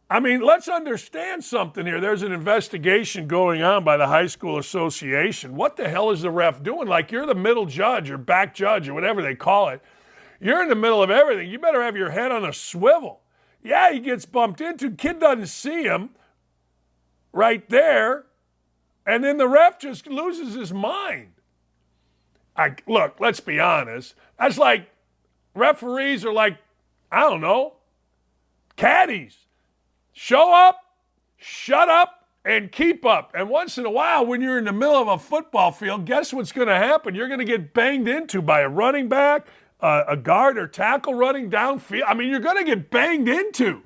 I mean, let's understand something here. There's an investigation going on by the High School Association. What the hell is the ref doing? Like, you're the middle judge or back judge or whatever they call it. You're in the middle of everything. You better have your head on a swivel. Yeah, he gets bumped into. Kid doesn't see him right there. And then the ref just loses his mind. Look, let's be honest. That's like referees are like, I don't know, caddies. Show up, shut up, and keep up. And once in a while, when you're in the middle of a football field, guess what's going to happen? You're going to get banged into by a running back, a guard or tackle running downfield. I mean, you're going to get banged into.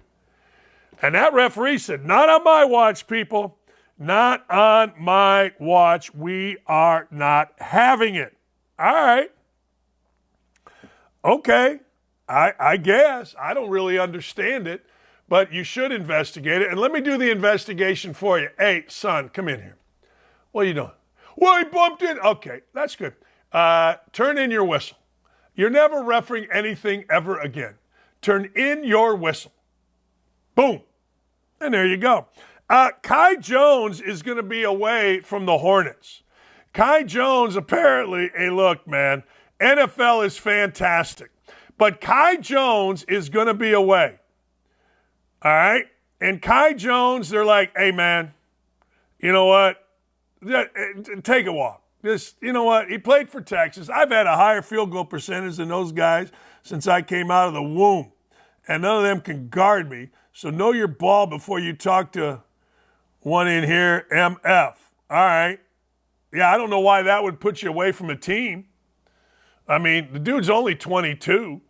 And that referee said, not on my watch, people. Not on my watch. We are not having it. All right. Okay. I guess. I don't really understand it. But you should investigate it. And let me do the investigation for you. Hey, son, come in here. What are you doing? Well, he bumped in. Okay, that's good. Turn in your whistle. You're never refereeing anything ever again. Turn in your whistle. Boom. And there you go. Kai Jones is going to be away from the Hornets. Kai Jones apparently, hey, look, man, NFL is fantastic. But Kai Jones is going to be away. All right? And Kai Jones, they're like, hey, man, you know what? Take a walk. Just, you know what? He played for Texas. I've had a higher field goal percentage than those guys since I came out of the womb. And none of them can guard me. So know your ball before you talk to one in here, MF. All right. Yeah, I don't know why that would put you away from a team. I mean, the dude's only 22.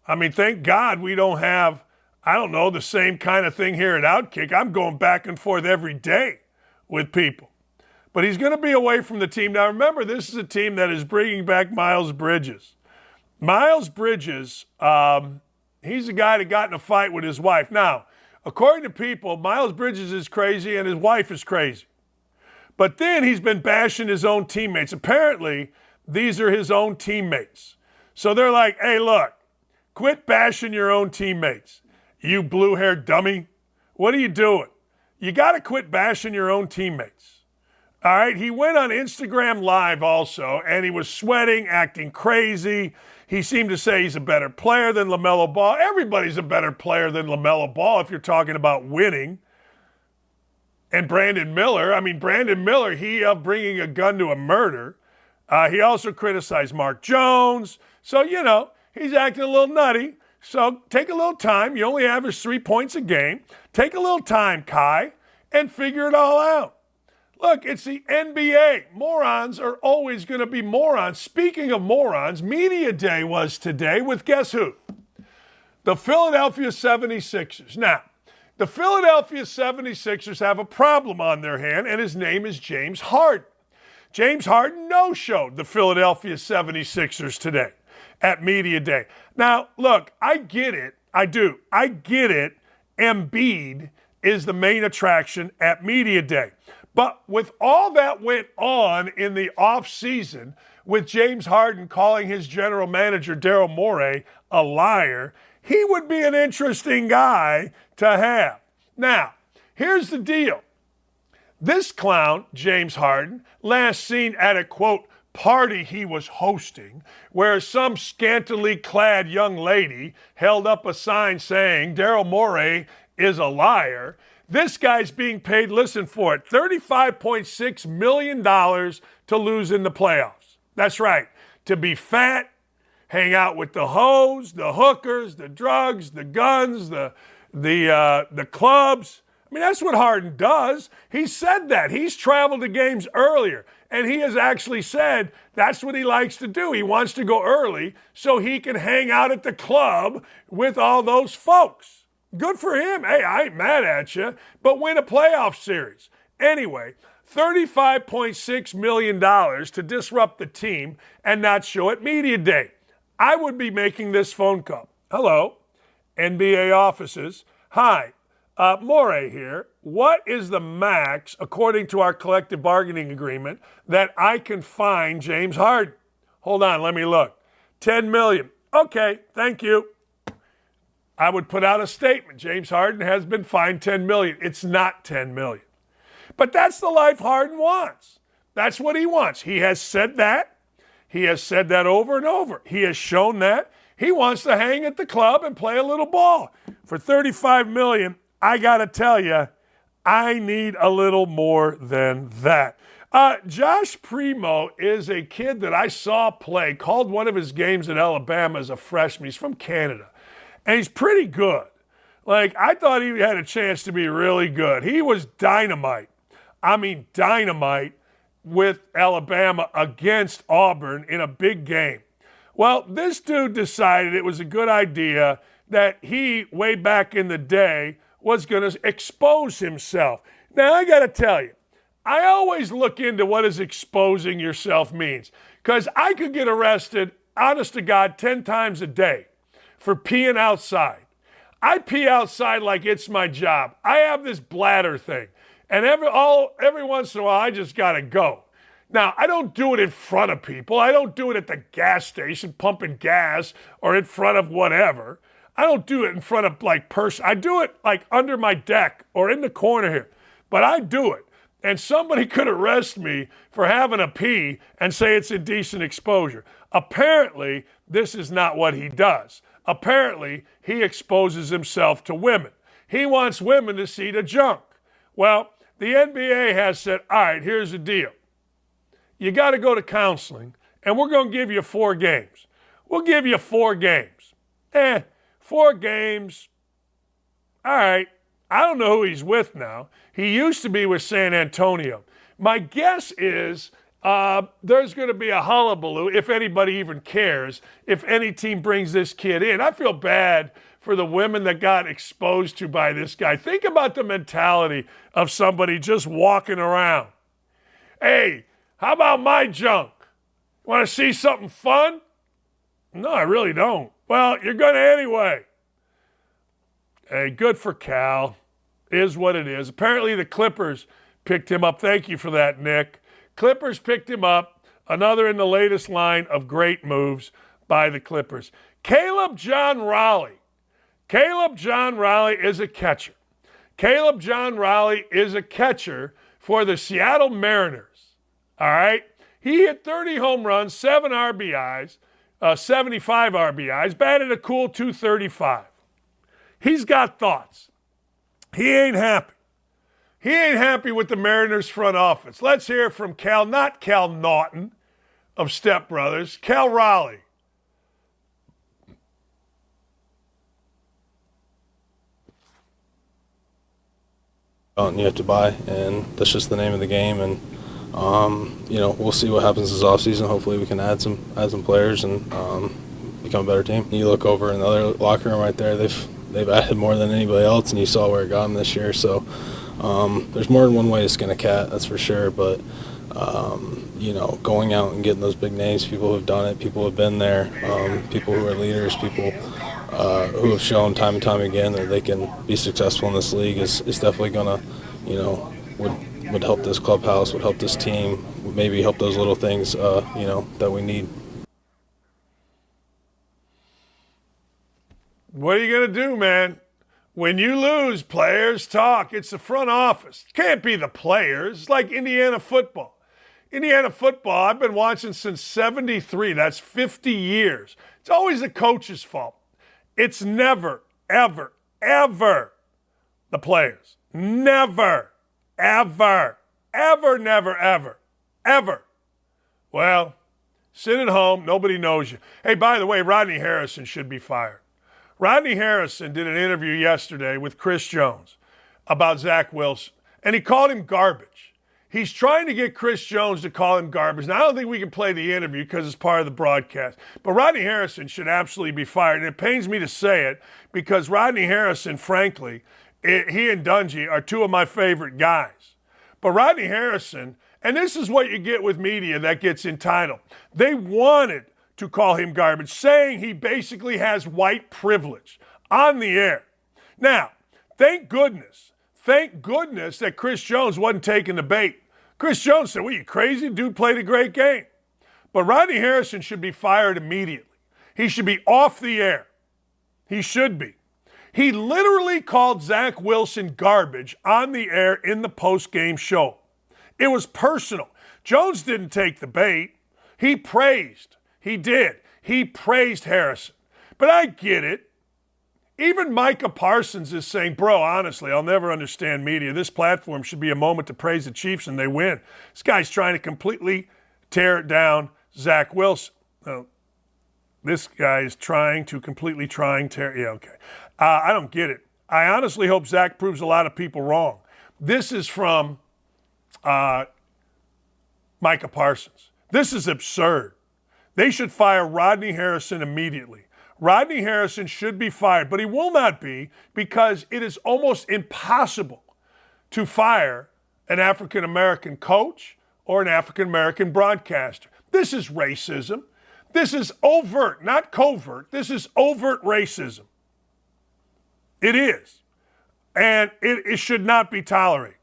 I mean, thank God we don't have, I don't know, the same kind of thing here at OutKick. I'm going back and forth every day with people. But he's going to be away from the team. Now, remember, this is a team that is bringing back Miles Bridges. Miles Bridges, he's a guy that got in a fight with his wife. Now, according to people, Miles Bridges is crazy and his wife is crazy. But then he's been bashing his own teammates. Apparently, these are his own teammates. So they're like, hey, look, quit bashing your own teammates. You blue-haired dummy. What are you doing? You got to quit bashing your own teammates. All right, he went on Instagram Live also, and he was sweating, acting crazy. He seemed to say he's a better player than LaMelo Ball. Everybody's a better player than LaMelo Ball if you're talking about winning. And Brandon Miller, he of bringing a gun to a murder. He also criticized Mark Jones. So, you know, he's acting a little nutty. So take a little time. You only average 3 points a game. Take a little time, Kai, and figure it all out. Look, it's the NBA. Morons are always going to be morons. Speaking of morons, Media Day was today with guess who? The Philadelphia 76ers. Now, the Philadelphia 76ers have a problem on their hand, and his name is James Harden. James Harden no-showed the Philadelphia 76ers today at Media Day. Now, look, I get it. I do. I get it. Embiid is the main attraction at Media Day. But with all that went on in the offseason, with James Harden calling his general manager, Daryl Morey, a liar, he would be an interesting guy to have. Now, here's the deal. This clown, James Harden, last seen at a, quote, party he was hosting, where some scantily clad young lady held up a sign saying Daryl Morey is a liar. This guy's being paid, listen for it, $35.6 million to lose in the playoffs. That's right, to be fat, hang out with the hoes, the hookers, the drugs, the guns, the clubs. I mean, that's what Harden does. He said that. He's traveled to games earlier, and he has actually said that's what he likes to do. He wants to go early so he can hang out at the club with all those folks. Good for him. Hey, I ain't mad at you, but win a playoff series. Anyway, $35.6 million to disrupt the team and not show at Media Day. I would be making this phone call. Hello, NBA offices. Hi, Morey here. What is the max, according to our collective bargaining agreement, that I can fine James Harden? Hold on, let me look. $10 million. Okay, thank you. I would put out a statement. James Harden has been fined $10 million. It's not $10 million. But that's the life Harden wants. That's what he wants. He has said that. He has said that over and over. He has shown that. He wants to hang at the club and play a little ball. For $35 million, I got to tell you, I need a little more than that. Josh Primo is a kid that I saw play, called one of his games at Alabama as a freshman. He's from Canada, and he's pretty good. Like, I thought he had a chance to be really good. He was dynamite. I mean, dynamite with Alabama against Auburn in a big game. Well, this dude decided it was a good idea that he, way back in the day, was going to expose himself. Now, I got to tell you, I always look into what does exposing yourself means, because I could get arrested, honest to God, 10 times a day for peeing outside. I pee outside like it's my job. I have this bladder thing, and every once in a while, I just got to go. Now, I don't do it in front of people. I don't do it at the gas station pumping gas or in front of whatever. I don't do it in front of I do it like under my deck or in the corner here. But I do it. And somebody could arrest me for having a pee and say it's indecent exposure. Apparently, this is not what he does. Apparently, he exposes himself to women. He wants women to see the junk. Well, the NBA has said, all right, here's the deal. You got to go to counseling, and we're going to give you 4 games. We'll give you 4 games. 4 games. All right. I don't know who he's with now. He used to be with San Antonio. My guess is there's going to be a hullabaloo, if anybody even cares, if any team brings this kid in. I feel bad for the women that got exposed to by this guy. Think about the mentality of somebody just walking around. Hey, how about my junk? Want to see something fun? No, I really don't. Well, you're going to anyway. Hey, good for Cal. Is what it is. Apparently the Clippers picked him up. Thank you for that, Nick. Clippers picked him up. Another in the latest line of great moves by the Clippers. Caleb John Raleigh. Caleb John Raleigh is a catcher. Caleb John Raleigh is a catcher for the Seattle Mariners. All right? He hit 30 home runs, 7 RBIs, 75 RBIs, batted a cool .235. He's got thoughts. He ain't happy. He ain't happy with the Mariners front office. Let's hear from Cal, not Cal Naughton of Step Brothers, Cal Raleigh. You have to buy, and that's just the name of the game. And we'll see what happens this offseason. Hopefully, we can add some players and become a better team. You look over in the other locker room right there; they've added more than anybody else, and you saw where it got them this year. So there's more than one way to skin a cat, that's for sure. But going out and getting those big names, people who have done it, people who have been there, people who are leaders, people who have shown time and time again that they can be successful in this league is definitely gonna, would help this clubhouse, would help this team, maybe help those little things, that we need. What are you going to do, man? When you lose, players talk. It's the front office. It can't be the players. It's like Indiana football. Indiana football, I've been watching since 73. That's 50 years. It's always the coach's fault. It's never, ever, ever the players. Never, ever, ever, never, ever, ever. Well, sit at home. Nobody knows you. Hey, by the way, Rodney Harrison should be fired. Rodney Harrison did an interview yesterday with Chris Jones about Zach Wilson, and he called him garbage. He's trying to get Chris Jones to call him garbage. Now, I don't think we can play the interview because it's part of the broadcast, but Rodney Harrison should absolutely be fired, and it pains me to say it because Rodney Harrison, frankly, he and Dungy are 2 of my favorite guys. But Rodney Harrison, and this is what you get with media that gets entitled, they wanted to call him garbage, saying he basically has white privilege. on the air. Now, thank goodness that Chris Jones wasn't taking the bait. Chris Jones said, "What, you crazy? Dude played a great game." But Rodney Harrison should be fired immediately. He should be off the air. He should be. He literally called Zach Wilson garbage on the air in the post-game show. It was personal. Jones didn't take the bait. He praised. He did. He praised Harrison. But I get it. Even Micah Parsons is saying, bro, honestly, I'll never understand media. This platform should be a moment to praise the Chiefs and they win. This guy's trying to completely tear down Zach Wilson. No, this guy is trying to completely tear. Yeah, okay. I don't get it. I honestly hope Zach proves a lot of people wrong. This is from Micah Parsons. This is absurd. They should fire Rodney Harrison immediately. Rodney Harrison should be fired, but he will not be because it is almost impossible to fire an African-American coach or an African-American broadcaster. This is racism. This is overt, not covert. This is overt racism. It is. And it should not be tolerated.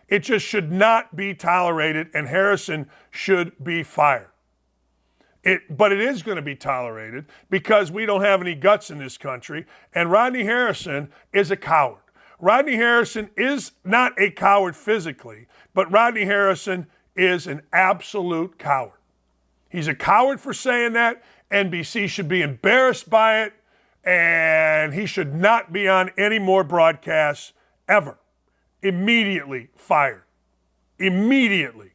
It just should not be tolerated, and Harrison should be fired. But it is going to be tolerated because we don't have any guts in this country, and Rodney Harrison is a coward. Rodney Harrison is not a coward physically, but Rodney Harrison is an absolute coward. He's a coward for saying that. NBC should be embarrassed by it, and he should not be on any more broadcasts ever. Immediately fired. Immediately.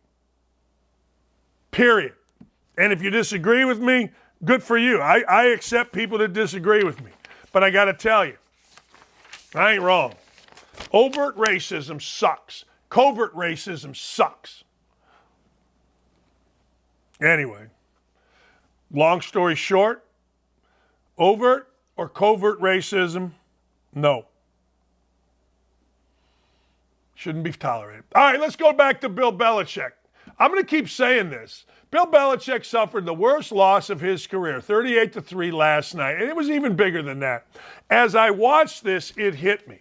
Period. And if you disagree with me, good for you. I accept people that disagree with me. But I got to tell you, I ain't wrong. Overt racism sucks. Covert racism sucks. Anyway, long story short, overt or covert racism, no. Shouldn't be tolerated. All right, let's go back to Bill Belichick. I'm going to keep saying this. Bill Belichick suffered the worst loss of his career, 38-3 last night, and it was even bigger than that. As I watched this, it hit me.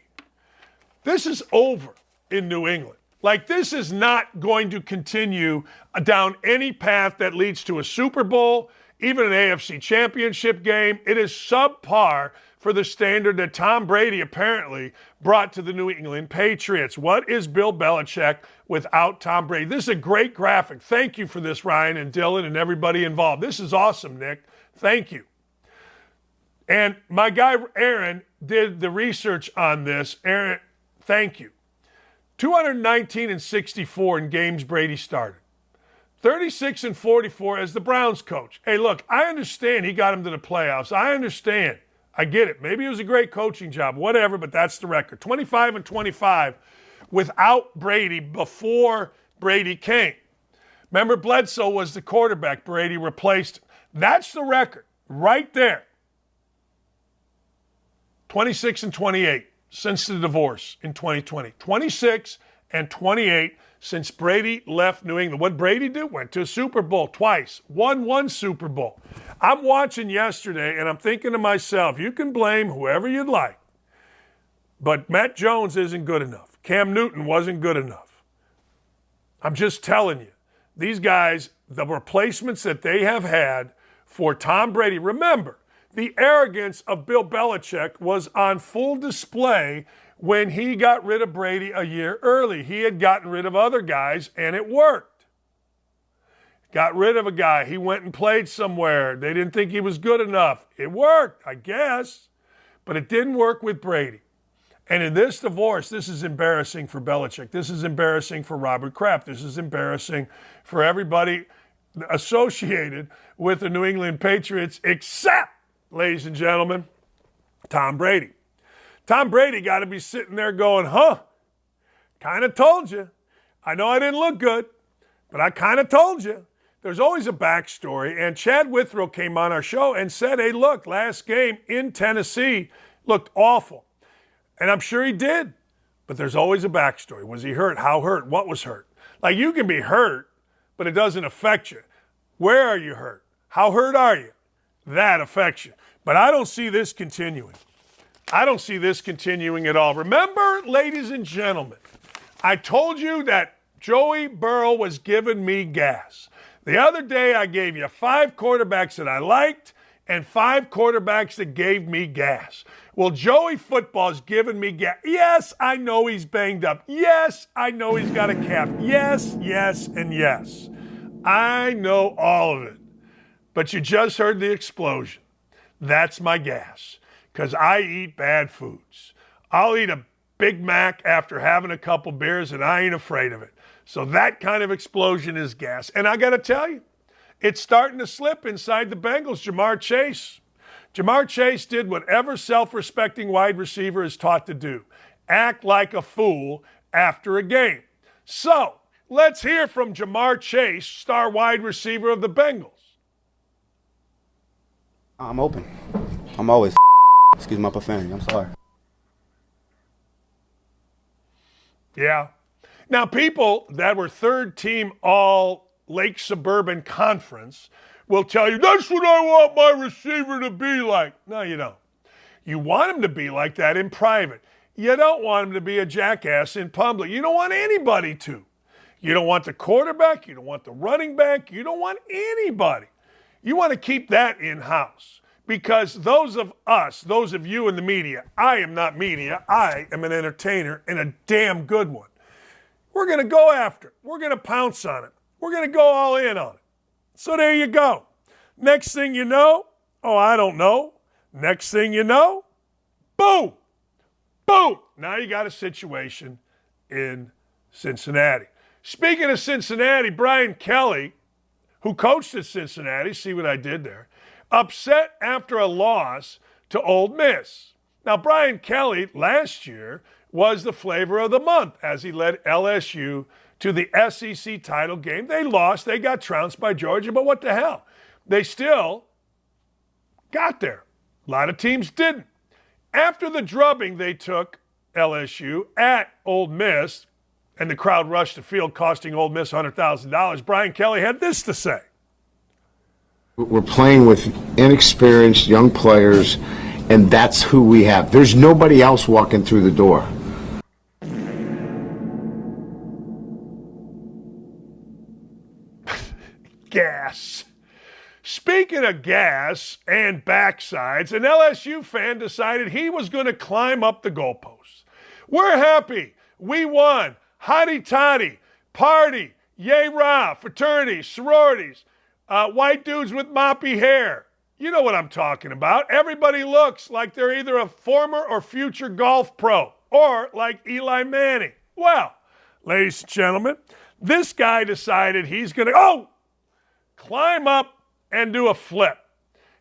This is over in New England. Like, this is not going to continue down any path that leads to a Super Bowl, even an AFC championship game. It is subpar for the standard that Tom Brady apparently brought to the New England Patriots. What is Bill Belichick without Tom Brady? This is a great graphic. Thank you for this, Ryan and Dylan and everybody involved. This is awesome, Nick. Thank you. And my guy Aaron did the research on this. Aaron, thank you. 219-64 in games Brady started. 36-44 as the Browns coach. Hey, look, I understand he got him to the playoffs. I understand. I get it. Maybe it was a great coaching job, whatever, but that's the record. 25-25 without Brady before Brady came. Remember, Bledsoe was the quarterback. Brady replaced him. That's the record right there. 26-28 since the divorce in 2020. 26-28 since Brady left New England. What did Brady do? Went to a Super Bowl twice. Won one Super Bowl. I'm watching yesterday, and I'm thinking to myself, you can blame whoever you'd like, but Matt Jones isn't good enough. Cam Newton wasn't good enough. I'm just telling you, these guys, the replacements that they have had for Tom Brady, remember, the arrogance of Bill Belichick was on full display when he got rid of Brady a year early. He had gotten rid of other guys, and it worked. Got rid of a guy. He went and played somewhere. They didn't think he was good enough. It worked, I guess, but it didn't work with Brady. And in this divorce, this is embarrassing for Belichick. This is embarrassing for Robert Kraft. This is embarrassing for everybody associated with the New England Patriots except, ladies and gentlemen, Tom Brady. Tom Brady got to be sitting there going, kind of told you. I know I didn't look good, but I kind of told you. There's always a backstory, and Chad Withrow came on our show and said, hey, look, last game in Tennessee looked awful. And I'm sure he did, but there's always a backstory. Was he hurt? How hurt? What was hurt? Like, you can be hurt, but it doesn't affect you. Where are you hurt? How hurt are you? That affects you. But I don't see this continuing. I don't see this continuing at all. Remember, ladies and gentlemen, I told you that Joey Burrow was giving me gas. The other day, I gave you 5 quarterbacks that I liked and 5 quarterbacks that gave me gas. Well, Joey football's giving me gas. Yes, I know he's banged up. Yes, I know he's got a calf. Yes, yes, and yes. I know all of it. But you just heard the explosion. That's my gas, because I eat bad foods. I'll eat a Big Mac after having a couple beers, and I ain't afraid of it. So that kind of explosion is gas. And I got to tell you, it's starting to slip inside the Bengals. Jamar Chase did whatever self-respecting wide receiver is taught to do. Act like a fool after a game. So let's hear from Jamar Chase, star wide receiver of the Bengals. I'm open. I'm always excuse my profanity. I'm sorry. Yeah. Now, people that were third team all Lake Suburban Conference will tell you, that's what I want my receiver to be like. No, you don't. You want him to be like that in private. You don't want him to be a jackass in public. You don't want anybody to. You don't want the quarterback. You don't want the running back. You don't want anybody. You want to keep that in-house. Because those of us, those of you in the media, I am not media. I am an entertainer and a damn good one. We're going to go after it. We're going to pounce on it. We're going to go all in on it. So there you go. Next thing you know, I don't know. Next thing you know, boom, boom. Now you got a situation in Cincinnati. Speaking of Cincinnati, Brian Kelly, who coached at Cincinnati, see what I did there, upset after a loss to Ole Miss. Now, Brian Kelly last year was the flavor of the month as he led LSU to the SEC title game. They lost. They got trounced by Georgia, but what the hell? They still got there. A lot of teams didn't. After the drubbing they took LSU at Ole Miss, and the crowd rushed the field costing Ole Miss $100,000, Brian Kelly had this to say. We're playing with inexperienced young players, and that's who we have. There's nobody else walking through the door. Gas. Speaking of gas and backsides, an LSU fan decided he was going to climb up the goalposts. We're happy. We won. Hotty toddy. Party. Yay rah. Fraternities. Sororities. White dudes with moppy hair. You know what I'm talking about. Everybody looks like they're either a former or future golf pro or like Eli Manning. Well, ladies and gentlemen, this guy decided he's going to climb up and do a flip.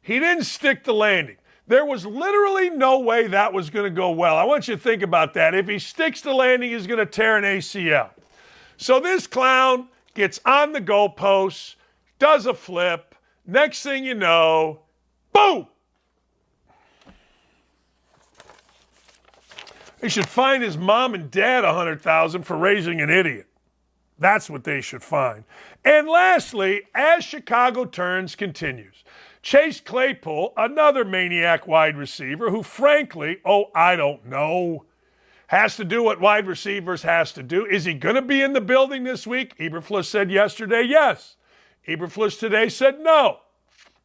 He didn't stick the landing. There was literally no way that was going to go well. I want you to think about that. If he sticks the landing, he's going to tear an ACL. So this clown gets on the goalposts, does a flip. Next thing you know, boom! They should fine his mom and dad $100,000 for raising an idiot. That's what they should find. And lastly, as Chicago turns continues, Chase Claypool, another maniac wide receiver who frankly, I don't know, has to do what wide receivers has to do. Is he going to be in the building this week? Eberflus said yesterday, yes. Eberflus today said no.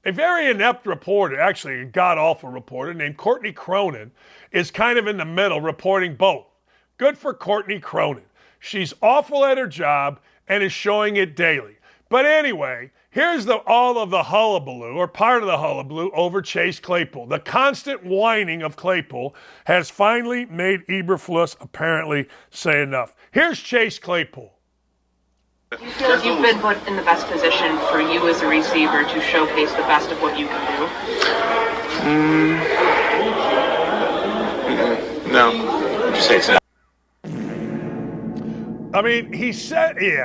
A very inept reporter, actually a god-awful reporter named Courtney Cronin, is kind of in the middle reporting both. Good for Courtney Cronin. She's awful at her job and is showing it daily. But anyway, here's all of the hullabaloo, or part of the hullabaloo, over Chase Claypool. The constant whining of Claypool has finally made Eberflus apparently say enough. Here's Chase Claypool. Do you feel like you've been put in the best position for you as a receiver to showcase the best of what you can do? No. Just say it's not. I mean, he said, you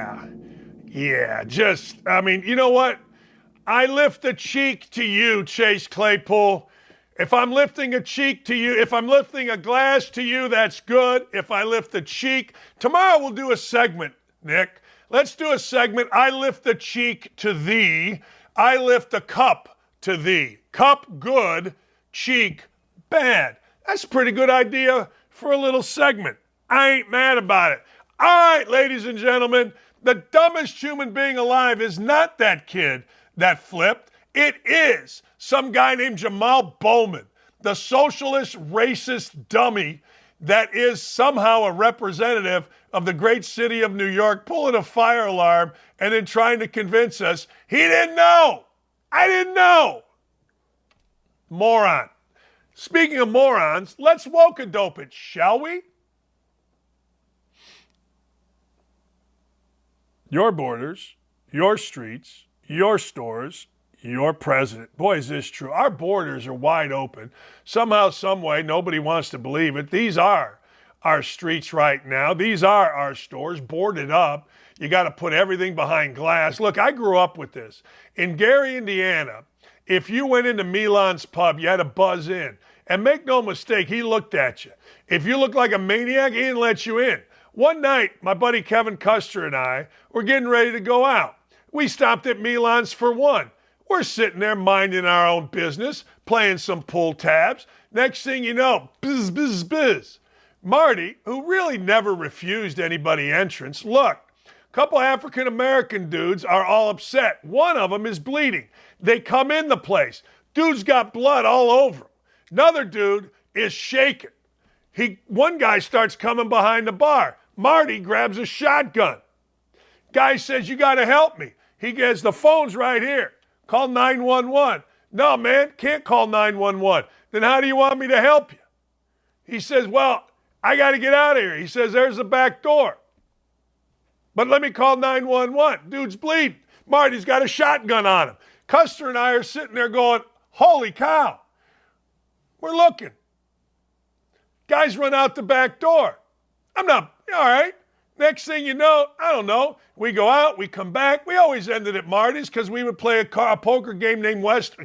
know what? I lift a cheek to you, Chase Claypool. If I'm lifting a cheek to you, if I'm lifting a glass to you, that's good. If I lift a cheek, tomorrow we'll do a segment, Nick. Let's do a segment. I lift a cheek to thee. I lift a cup to thee. Cup, good. Cheek, bad. That's a pretty good idea for a little segment. I ain't mad about it. All right, ladies and gentlemen, the dumbest human being alive is not that kid that flipped. It is some guy named Jamal Bowman, the socialist, racist dummy that is somehow a representative of the great city of New York, pulling a fire alarm and then trying to convince us he didn't know. I didn't know. Moron. Speaking of morons, let's woke-a-dope it, shall we? Your borders, your streets, your stores, your president. Boy, is this true. Our borders are wide open. Somehow, some way, nobody wants to believe it. These are our streets right now. These are our stores boarded up. You got to put everything behind glass. Look, I grew up with this. In Gary, Indiana, if you went into Milan's pub, you had to buzz in. And make no mistake, he looked at you. If you looked like a maniac, he didn't let you in. One night, my buddy Kevin Custer and I were getting ready to go out. We stopped at Milan's for one. We're sitting there minding our own business, playing some pull tabs. Next thing you know, buzz, buzz, buzz. Marty, who really never refused anybody entrance, look, a couple African-American dudes are all upset. One of them is bleeding. They come in the place. Dude's got blood all over him. Another dude is shaking. One guy starts coming behind the bar. Marty grabs a shotgun. Guy says, you got to help me. He gets the phone's right here. Call 911. No, man, can't call 911. Then how do you want me to help you? He says, well, I got to get out of here. He says, there's the back door. But let me call 911. Dude's bleeding. Marty's got a shotgun on him. Custer and I are sitting there going, holy cow. We're looking. Guys run out the back door. I'm not, all right. Next thing you know, I don't know. We go out, we come back. We always ended at Marty's because we would play a poker game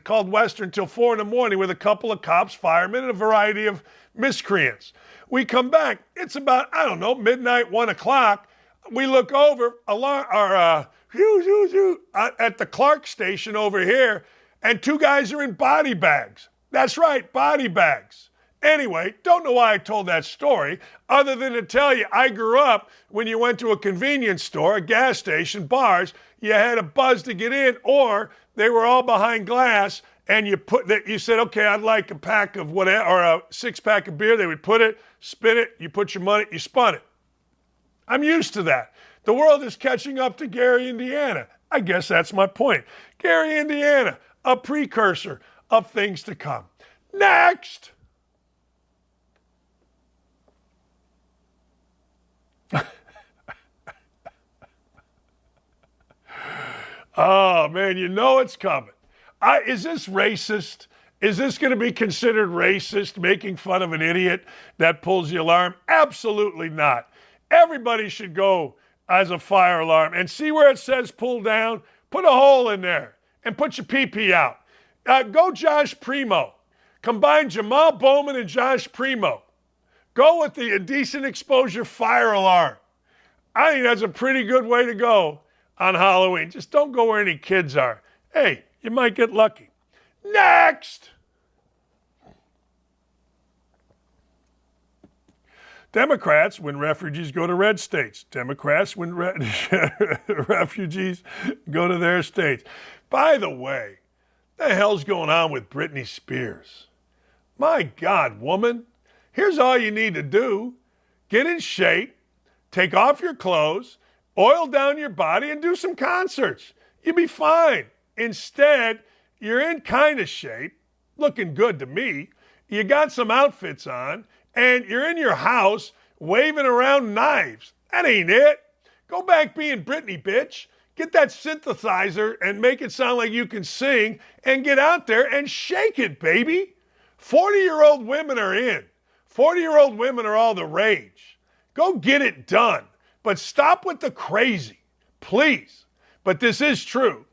called Western till 4 a.m. with a couple of cops, firemen, and a variety of miscreants. We come back. It's about, I don't know, midnight, 1 o'clock. We look over at the Clark station over here, and two guys are in body bags. That's right, body bags. Anyway, don't know why I told that story, other than to tell you I grew up when you went to a convenience store, a gas station, bars, you had a buzz to get in, or they were all behind glass, and you said, okay, I'd like a pack of whatever, or a 6-pack of beer. They would put it, spin it, you put your money, you spun it. I'm used to that. The world is catching up to Gary, Indiana. I guess that's my point. Gary, Indiana, a precursor of things to come. Next! Oh, man, you know it's coming. Is this racist? Is this going to be considered racist, making fun of an idiot that pulls the alarm? Absolutely not. Everybody should go as a fire alarm. And see where it says pull down? Put a hole in there and put your pee-pee out. Go Josh Primo. Combine Jamal Bowman and Josh Primo. Go with the indecent exposure fire alarm. I think that's a pretty good way to go on Halloween. Just don't go where any kids are. Hey, you might get lucky. Next! Democrats, when refugees go to red states. Democrats, when refugees go to their states. By the way, what the hell's going on with Britney Spears? My God, woman, here's all you need to do. Get in shape, take off your clothes, oil down your body, and do some concerts. You'll be fine. Instead, you're in kind of shape, looking good to me. You got some outfits on, and you're in your house waving around knives. That ain't it. Go back being Britney, bitch. Get that synthesizer and make it sound like you can sing, and get out there and shake it, baby. 40-year-old women are in. 40-year-old women are all the rage. Go get it done. But stop with the crazy, please. But this is true.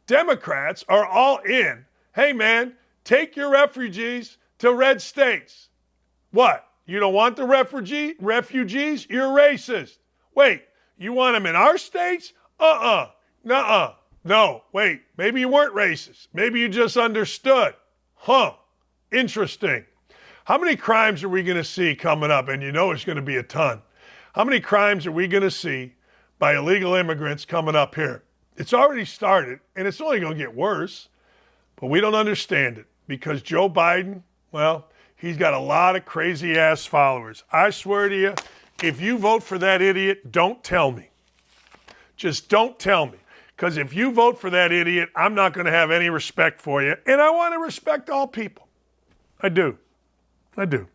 Democrats are all in. Hey, man, take your refugees to red states. What? You don't want the refugees? You're racist. Wait, you want them in our states? Nuh-uh. No, wait, maybe you weren't racist. Maybe you just understood. Huh, interesting. How many crimes are we going to see coming up? And you know it's going to be a ton. How many crimes are we going to see by illegal immigrants coming up here? It's already started, and it's only going to get worse. But we don't understand it because Joe Biden, well, he's got a lot of crazy-ass followers. I swear to you, if you vote for that idiot, don't tell me. Just don't tell me. Because if you vote for that idiot, I'm not going to have any respect for you. And I want to respect all people. I do. I do.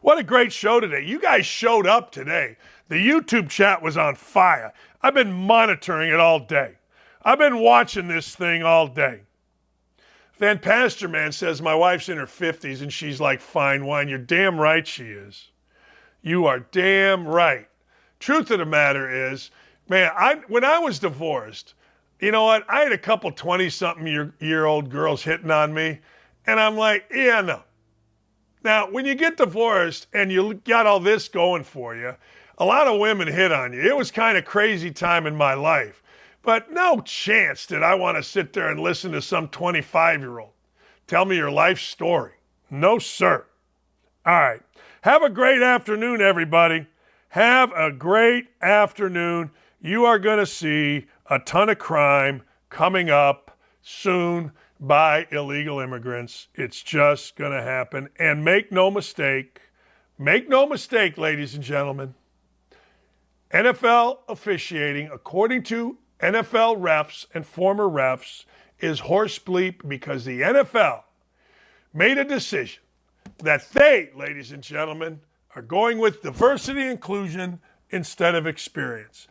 What a great show today. You guys showed up today. The YouTube chat was on fire. I've been monitoring it all day. I've been watching this thing all day. Van Pastor Man says my wife's in her 50s and she's like fine wine. You're damn right she is. You are damn right. Truth of the matter is, man, when I was divorced, you know what? I had a couple 20-something-year-old girls hitting on me, and I'm like, yeah, no. Now, when you get divorced and you got all this going for you, a lot of women hit on you. It was kind of crazy time in my life. But no chance did I want to sit there and listen to some 25-year-old tell me your life story. No, sir. All right. Have a great afternoon, everybody. Have a great afternoon. You are going to see a ton of crime coming up soon by illegal immigrants. It's just going to happen. And make no mistake, ladies and gentlemen, NFL officiating, according to NFL refs and former refs, is horse bleep because the NFL made a decision that they, ladies and gentlemen, are going with diversity and inclusion instead of experience.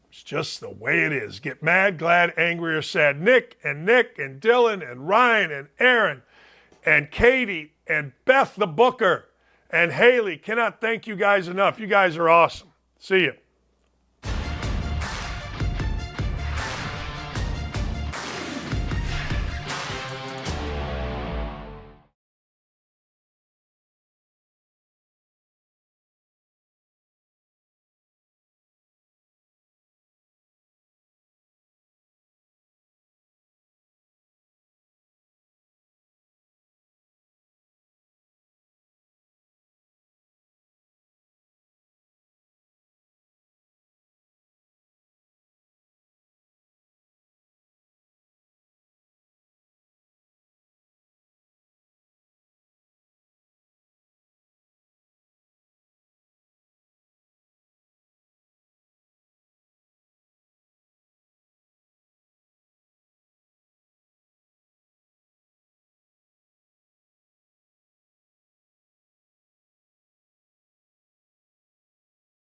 It's just the way it is. Get mad, glad, angry, or sad. Nick and Dylan and Ryan and Aaron and Katie and Beth the Booker and Haley, cannot thank you guys enough. You guys are awesome. See you.